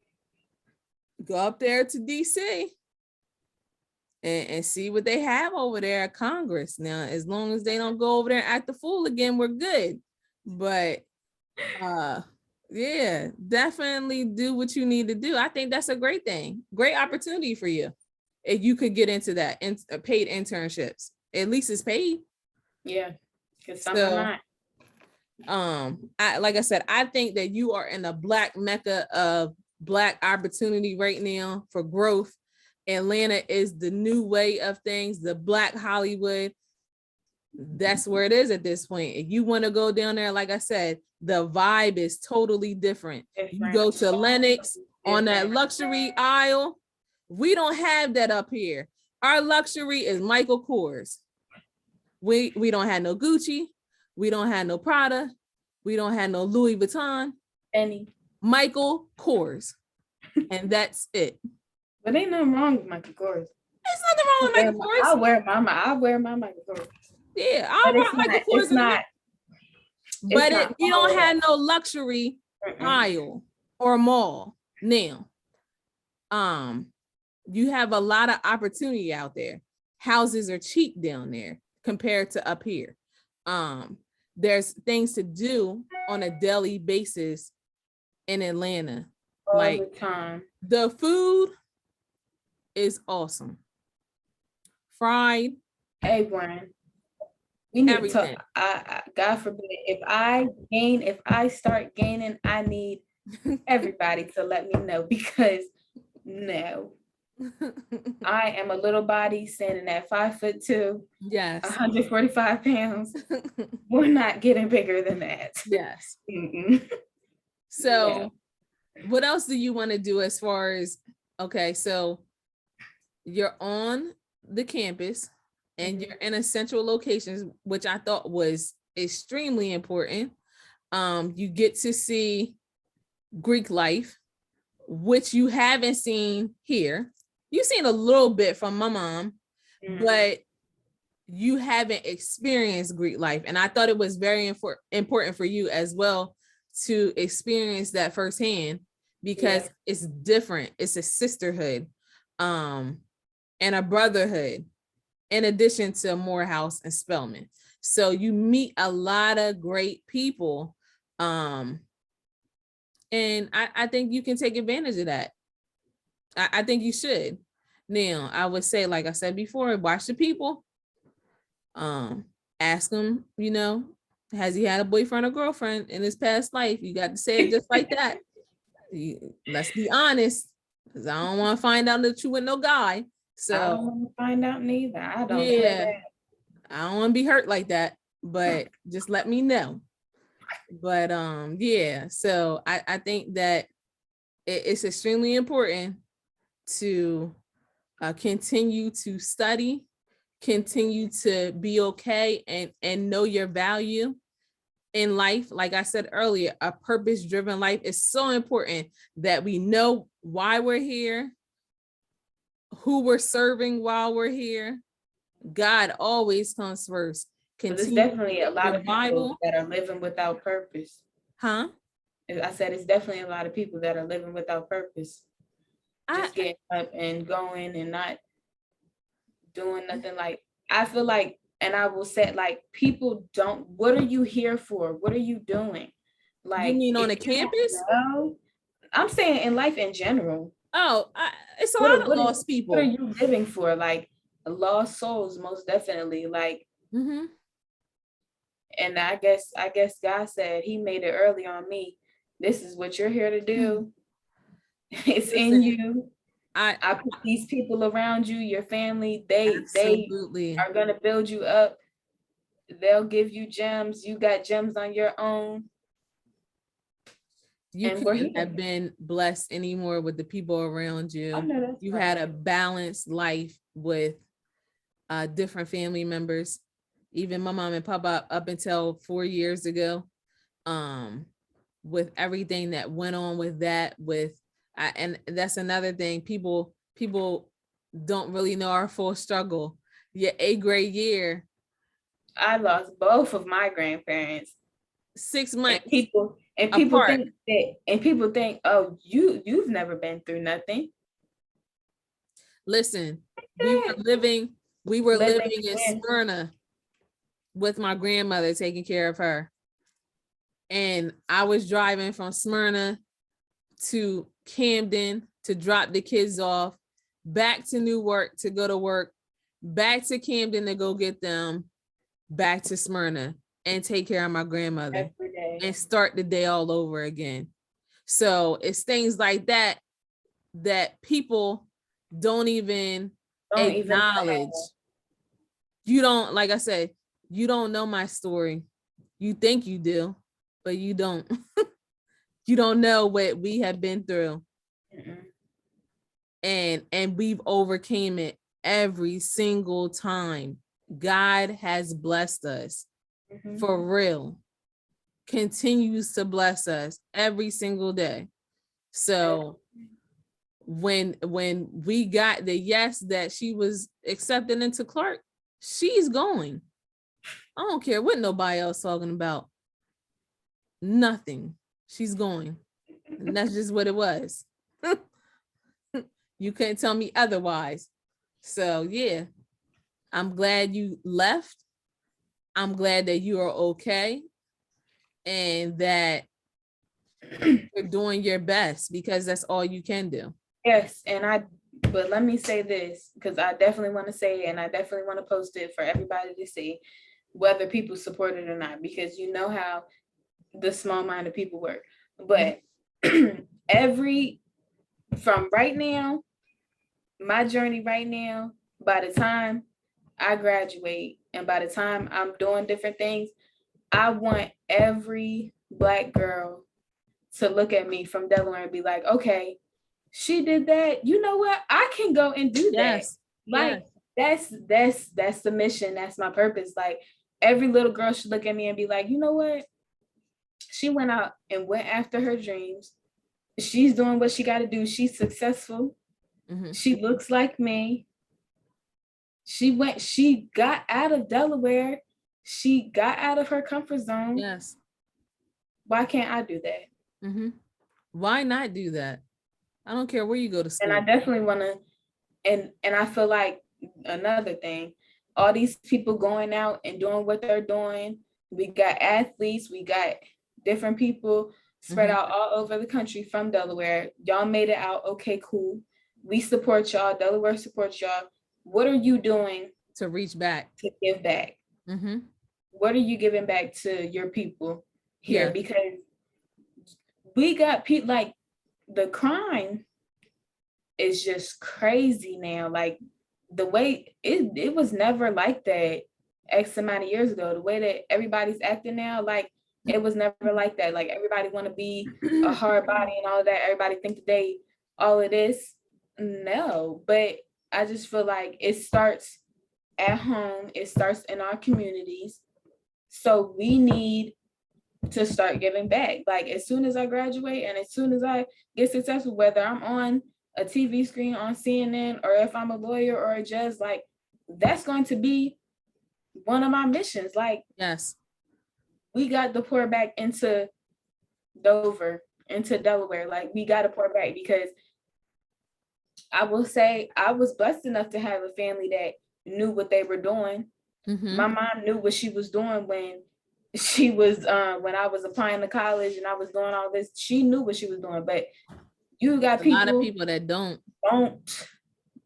Go up there to DC and see what they have over there at Congress. Now, as long as they don't go over there and act the fool again, we're good. But yeah, definitely do what you need to do. I think that's a great thing. Great opportunity for you. If you could get into that paid internships, at least it's paid. Yeah, because some are not. Like I said, I think that you are in a Black mecca of Black opportunity right now for growth. Atlanta is the new way of things, the Black Hollywood. That's where it is at this point. If you want to go down there, like I said, the vibe is totally different. You go to Lenox on that luxury aisle We don't have that up here. Our luxury is Michael Kors. We don't have no Gucci. We don't have no Prada. We don't have no Louis Vuitton. Any. Michael Kors. And that's it. But ain't nothing wrong with Michael Kors. There's nothing wrong with Michael Kors. I'll wear my Michael Kors. Yeah, I'll rock Michael Kors. It's not. But you don't have no luxury aisle or mall now. You have a lot of opportunity out there. Houses are cheap down there compared to up here. There's things to do on a daily basis in Atlanta. All like the time. The food is awesome. Fried. Hey, Brian. We need everything. to God forbid, if I start gaining, I need everybody to let me know, because no. I am a little body standing at 5'2". Yes. 145 pounds. We're not getting bigger than that. Yes. Mm-mm. So what else do you want to do as far as, okay, so you're on the campus and you're in a central location, which I thought was extremely important. You get to see Greek life, which you haven't seen here. You've seen a little bit from my mom, but you haven't experienced Greek life. And I thought it was very important for you as well to experience that firsthand, because it's different. It's a sisterhood and a brotherhood, in addition to Morehouse and Spelman. So you meet a lot of great people. And I think you can take advantage of that. I think you should. Now, I would say, like I said before, watch the people. Ask them, has he had a boyfriend or girlfriend in his past life? You got to say it just like that. Let's be honest, because I don't want to find out that you with no guy. So I don't want to find out neither. I don't. Yeah, I don't want to be hurt like that, but just let me know. But yeah, so I think that it's extremely important to continue to study, continue to be okay, and know your value in life. Like I said earlier, a purpose-driven life is so important, that we know why we're here, who we're serving while we're here. God always comes first. But there's definitely a lot of people that are living without purpose. Huh? I said it's definitely a lot of people that are living without purpose. Just getting up and going and not doing nothing. Like, I feel like, and I will say, like, people don't, what are you here for? What are you doing? Like, you mean on a campus? No, I'm saying in life in general. Oh, it's a lot of lost people. What are you living for? Like, lost souls, most definitely. Like, and I guess God said he made it early on me. This is what you're here to do. It's in you. I put these people around you, your family. They are gonna build you up. They'll give you gems. You got gems on your own. You couldn't have been blessed anymore with the people around you. You had a balanced life with different family members. Even my mom and papa, up until 4 years ago, with everything that went on with that, and that's another thing, people don't really know our full struggle. Your 8th grade year, I lost both of my grandparents 6 months. And people think, oh, you've never been through nothing. Listen, we were living in Smyrna with my grandmother, taking care of her. And I was driving from Smyrna to Camden to drop the kids off, back to Newark to go to work, back to Camden to go get them, back to Smyrna and take care of my grandmother and start the day all over again. So it's things like that people don't even acknowledge. You don't, like I said, you don't know my story. You think you do, but you don't. You don't know what we have been through. and we've overcame it every single time. God has blessed us for real, continues to bless us every single day. So when we got the yes that she was accepted into Clark, she's going. I don't care what nobody else talking about. Nothing. She's going. And that's just what it was. You couldn't tell me otherwise. So yeah, I'm glad you left. I'm glad that you are okay and that you're doing your best, because that's all you can do. Yes, but let me say this, because I definitely want to say it, and I definitely want to post it for everybody to see, whether people support it or not, because you know how the small-minded people work. But from right now, my journey right now, by the time I graduate and by the time I'm doing different things, I want every Black girl to look at me from Delaware and be like, okay, she did that. You know what? I can go and do that. Like, that's the mission. That's my purpose. Like, every little girl should look at me and be like, you know what? She went out and went after her dreams. She's doing what she got to do. She's successful. She looks like me. She got out of Delaware. She got out of her comfort zone. Yes. Why can't I do that? Why not do that? I don't care where you go to school. And I definitely want to, and I feel like another thing, all these people going out and doing what they're doing. We got athletes, we got different people spread out all over the country from Delaware. Y'all made it out. Okay, cool. We support y'all. Delaware supports y'all. What are you doing to reach back, to give back? What are you giving back to your people here? Because we got people, like, the crime is just crazy now. Like, the way it was never like that X amount of years ago. The way that everybody's acting now, like, it was never like that. Like, everybody want to be a hard body and all of that. Everybody think that they all of this. No, but I just feel like it starts at home. It starts in our communities. So we need to start giving back. Like, as soon as I graduate and as soon as I get successful, whether I'm on a TV screen on CNN or if I'm a lawyer or a judge, like, that's going to be one of my missions. Like, yes, we got to pour back into Dover, into Delaware. Like, we got to pour back, because I will say I was blessed enough to have a family that knew what they were doing. My mom knew what she was doing when she was when I was applying to college and I was doing all this. She knew what she was doing, but you got a lot of people that don't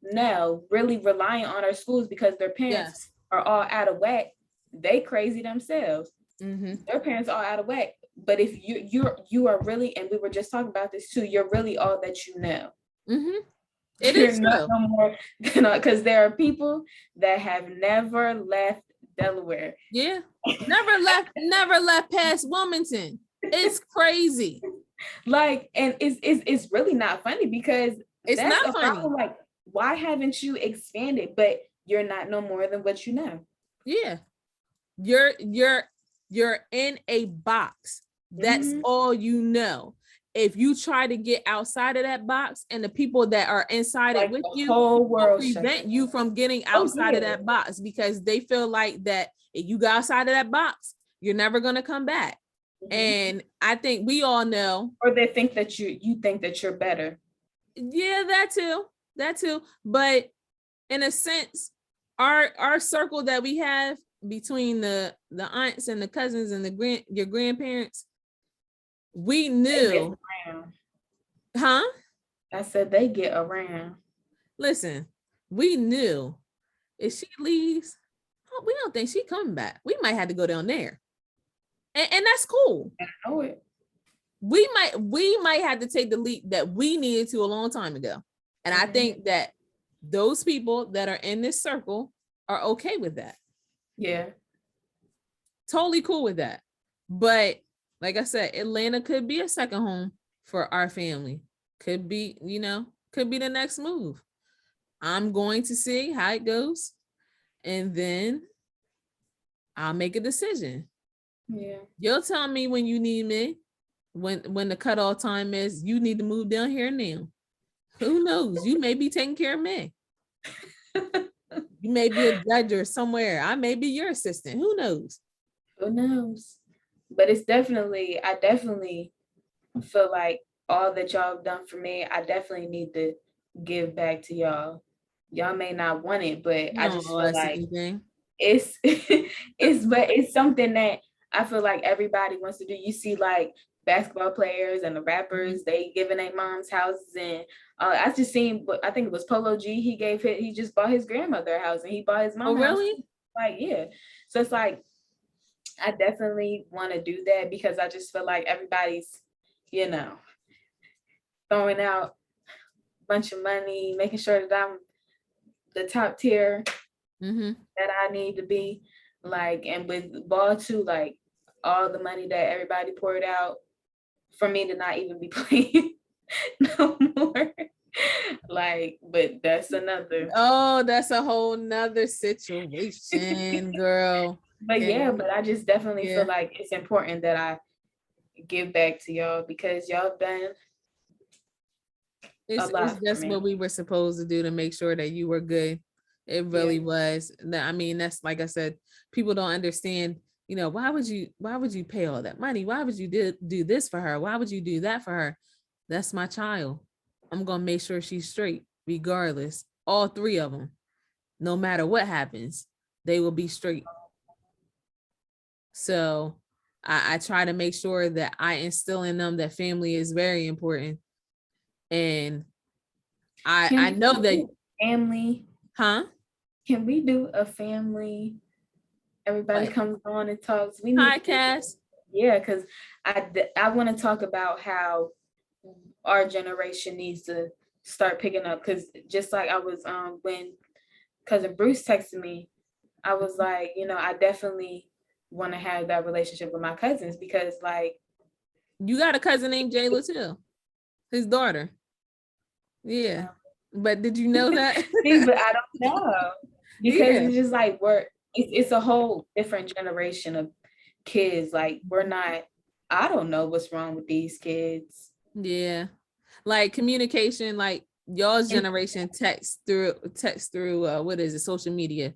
know, really relying on our schools because their parents are all out of whack. They crazy themselves. Their parents are out of whack. But if you are really, and we were just talking about this too, you're really all that you know. It is not no more, because there are people that have never left Delaware. Never left past Wilmington. It's crazy. Like, and it's really not funny, because it's that's not funny. Problem. Like, why haven't you expanded? But you're not no more than what you know. Yeah, you're in a box. That's all you know. If you try to get outside of that box, and the people that are inside it with you will prevent you from getting outside of that box, because they feel like that if you go outside of that box, you're never going to come back. And I think we all know. Or they think that you think that you're better. Yeah, that too. But in a sense, our circle that we have between the aunts and the cousins and your grandparents, we knew. Huh? I said they get around. Listen, we knew if she leaves, we don't think she coming back. We might have to go down there. And that's cool. I know it. We might have to take the leap that we needed to a long time ago. And I think that those people that are in this circle are okay with that. Yeah. Totally cool with that. But like I said, Atlanta could be a second home for our family. Could could be the next move. I'm going to see how it goes, and then I'll make a decision. Yeah. You'll tell me when you need me, when the cutoff time is, you need to move down here now. Who knows? You may be taking care of me. You may be a judge or somewhere. I may be your assistant. Who knows? Who knows? But I definitely feel like all that y'all have done for me, I definitely need to give back to y'all. Y'all may not want it, but I just feel like anything. it's it's something that I feel like everybody wants to do. You see like basketball players and the rappers, they giving their mom's houses, and I just seen, I think it was Polo G, he just bought his grandmother a house and he bought his mom a house. Really? Like, yeah. So it's like, I definitely want to do that because I just feel like everybody's, throwing out a bunch of money, making sure that I'm the top tier that I need to be. Like, and with ball too, like all the money that everybody poured out for me to not even be playing no more. Like, but that's another. Oh, that's a whole nother situation, girl. But yeah, but I just definitely feel like it's important that I give back to y'all because y'all done a lot. It's just what we were supposed to do to make sure that you were good. It really was. I mean, that's, like I said, people don't understand, why would you pay all that money? Why would you do this for her? Why would you do that for her? That's my child. I'm going to make sure she's straight regardless. All three of them, no matter what happens, they will be straight. So I try to make sure that I instill in them that family is very important. And I know that family. Huh? Can we do a family? Everybody comes on and talks. We need podcast. Yeah, because I want to talk about how our generation needs to start picking up. Because just like I was when cousin Bruce texted me, I was like, I definitely want to have that relationship with my cousins because like you got a cousin named Jayla too, his daughter. Yeah. But did you know that? But I don't know because it's just like it's a whole different generation of kids. Like I don't know what's wrong with these kids. Yeah. Like communication, like y'all's generation text through what is it, social media.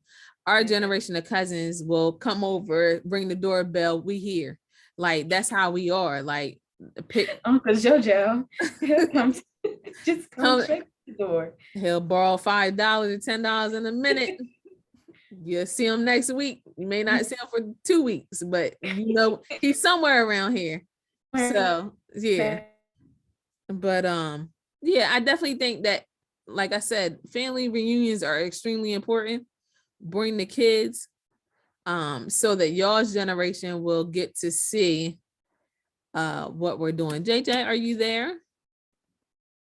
Our generation of cousins will come over, ring the doorbell, we here. Like that's how we are. Like pick Uncle Jojo. He'll come straight to the door. He'll borrow $5 or $10 in a minute. You'll see him next week. You may not see him for 2 weeks, but he's somewhere around here. So yeah. But I definitely think that, like I said, family reunions are extremely important. Bring the kids so that y'all's generation will get to see what we're doing. JJ, are you there?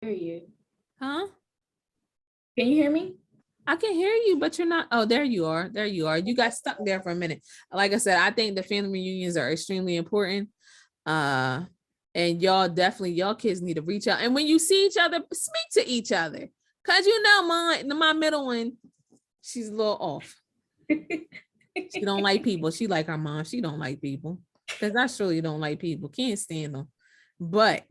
Hear you. Huh? Can you hear me? I can hear you, but you're not. Oh, there you are. There you are. You got stuck there for a minute. Like I said, I think the family reunions are extremely important. And y'all kids need to reach out. And when you see each other, speak to each other. Cause my middle one, she's a little off. She don't like people. She like her mom. She don't like people. Cause I surely don't like people. Can't stand them. But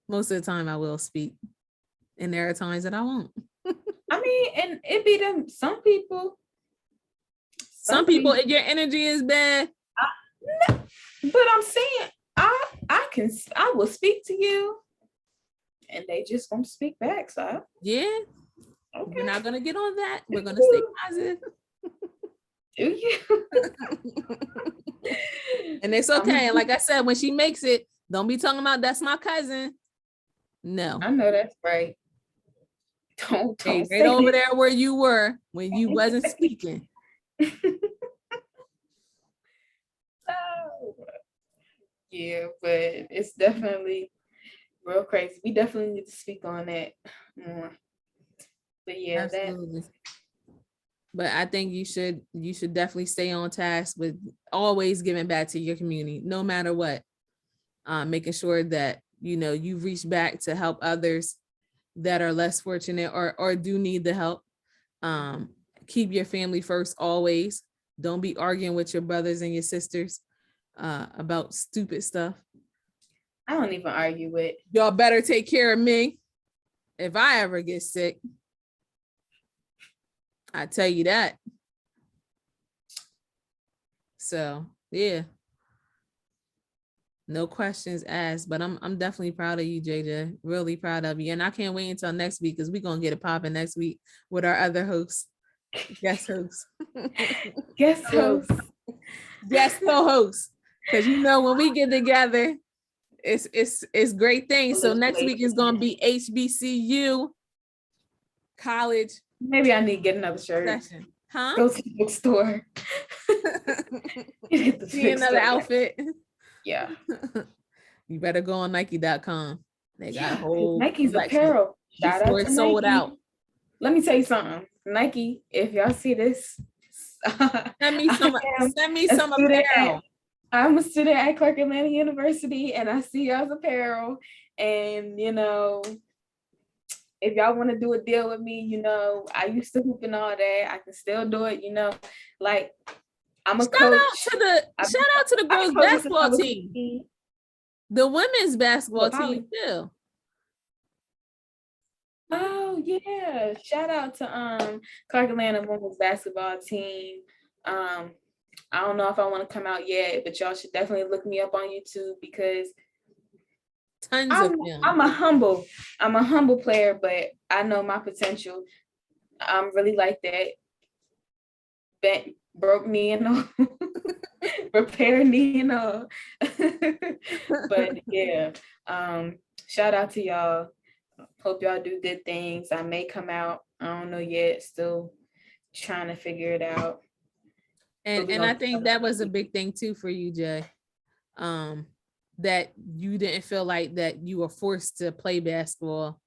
most of the time I will speak. And there are times that I won't. I mean, and it be them. Some people, if your energy is bad. But I'm saying, I will speak to you, and they just won't speak back. So yeah, okay. We're not gonna get on that. We're gonna stay positive. Do you? And it's okay. And like I said, when she makes it, don't be talking about that's my cousin. No, I know that's right. Don't hey, right over there where you were when you wasn't speaking. Yeah, but it's definitely real crazy. We definitely need to speak on that more. But yeah, absolutely. But I think you should definitely stay on task with always giving back to your community, no matter what. Making sure that you reach back to help others that are less fortunate or do need the help. Keep your family first always. Don't be arguing with your brothers and your sisters about stupid stuff. I don't even argue with. Y'all better take care of me if I ever get sick. I tell you that. So yeah. No questions asked, but I'm definitely proud of you, JJ. Really proud of you. And I can't wait until next week because we're gonna get it popping next week with our other hosts. Guest hosts. Guest host. Guest co-hosts. Because when we get together, it's great things. So next week is gonna be HBCU college. Maybe I need to get another shirt. Session. Huh? Go to the bookstore. See another outfit. Yeah. You better go on Nike.com. They got a whole Nike's collection apparel. Shout out before to it's sold Nike. out. Let me tell you something. Nike, if y'all see this, Send me some apparel. I'm a student at Wilmington University and I see y'all's apparel. And if y'all want to do a deal with me, I used to hoop and all that. I can still do it, like I'm a coach. Shout out to the girls basketball team. The women's basketball team too. Oh yeah. Shout out to Clark Atlanta women's basketball team. I don't know if I want to come out yet, but y'all should definitely look me up on YouTube because tons of them. I'm a humble player, but I know my potential. I'm really like that. Bent, broke knee and all, repair knee and all. But yeah, shout out to y'all. Hope y'all do good things. I may come out. I don't know yet. Still trying to figure it out. And I think that was a big thing too for you, Jay. That you didn't feel like that you were forced to play basketball.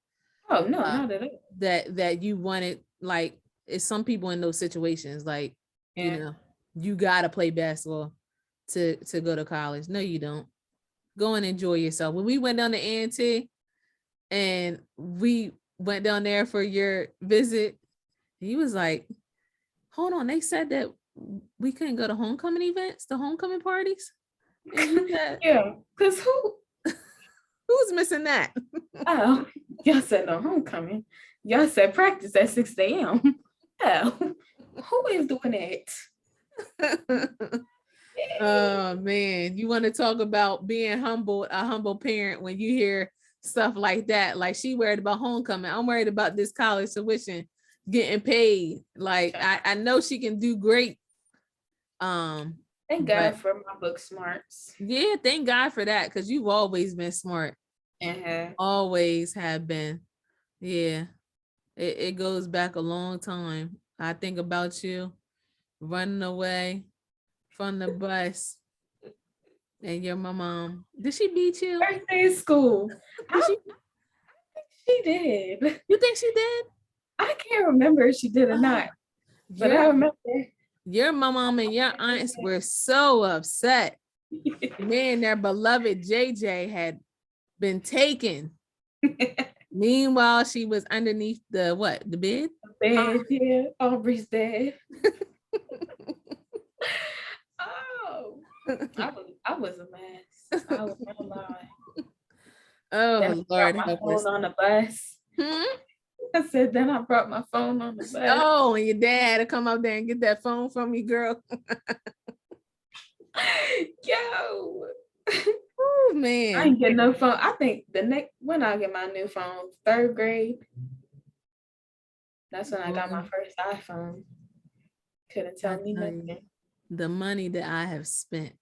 Oh no, not at all. That you wanted, like, it's some people in those situations, like, you gotta play basketball to go to college. No, you don't. Go and enjoy yourself. When we went down to A&T and we went down there for your visit, he was like, hold on, they said that we couldn't go to homecoming events, the homecoming parties. And you said, yeah, because who's missing that? Oh, y'all said no homecoming. Y'all said practice at 6 a.m. Oh, who is doing that? Oh man, you want to talk about being humble, a humble parent when you hear stuff like that. Like, she worried about homecoming. I'm worried about this college tuition getting paid. Like, I know she can do great. Thank God for my book smarts. Yeah, thank God for that, because you've always been smart. Always have been. Yeah, it goes back a long time. I think about you running away from the bus and your mom. Did she beat you? Birthday school. I think she did. You think she did? I can't remember if she did or not. But I remember. Your mom and your aunts were so upset. Man, their beloved JJ had been taken. Meanwhile, she was underneath the bed? The bed, yeah. Aubrey's bed. Oh, I was a mess. I was not lying. Oh, Lord. My phone on the bus. I said, then I brought my phone on the bus. Oh, and your dad had to come up there and get that phone from you, girl. Yo. Oh, man. I ain't get no phone. I think when I get my new phone, 3rd grade. That's when I got my first iPhone. Couldn't tell me nothing. The money that I have spent.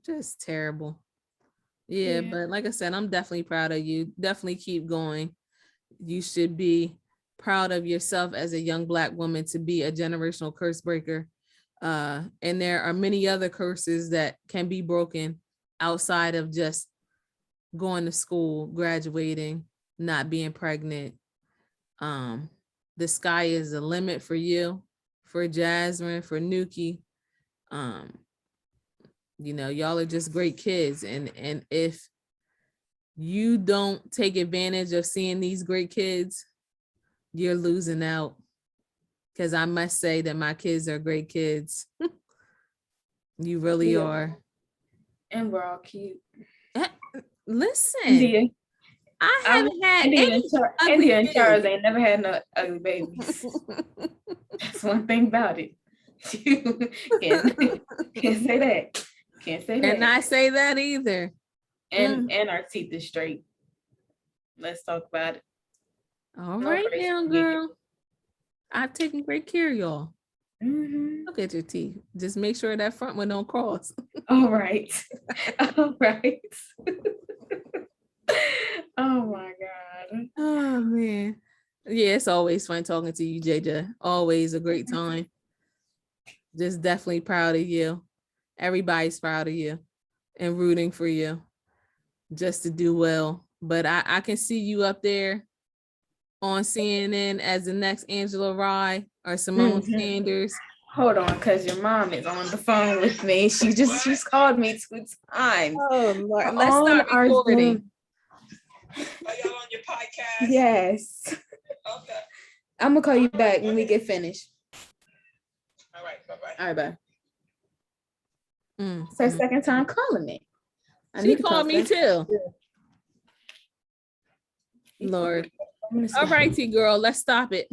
Just terrible. Yeah, but like I said, I'm definitely proud of you. Definitely keep going. You should be proud of yourself as a young Black woman to be a generational curse breaker. And there are many other curses that can be broken outside of just going to school, graduating, not being pregnant. The sky is the limit for you, for Jasmine, for Nuki. Y'all are just great kids. And if you don't take advantage of seeing these great kids, you're losing out. Because I must say that my kids are great kids. You really Yeah. are. And we're all cute. Listen, India, I haven't had India any ugly India and kids. Charles ain't never had no ugly babies. That's one thing about it. Can't say that. Can't say that. And I say that either. And our teeth is straight. Let's talk about it. All No right crazy now, behavior. girl. I've taken great care of y'all. Mhm. Look at your teeth. Just make sure that front one don't cross. All right. All right. Oh my God. Oh man. Yeah, it's always fun talking to you, JJ. Always a great time. Just definitely proud of you. Everybody's proud of you and rooting for you just to do well. But I can see you up there on CNN as the next Angela Rye or Simone Mhm. Sanders. Hold on, because your mom is on the phone with me. She's called me 2 times. Oh Lord, let's On start our recording. Zoom. Are y'all on your podcast? Yes. Okay. I'm gonna call you back when we get finished. All right. Bye-bye. All right, bye. Mm, It's her mm. second time calling me. I She need to called call me back. too. Lord. All righty, girl. Let's stop it.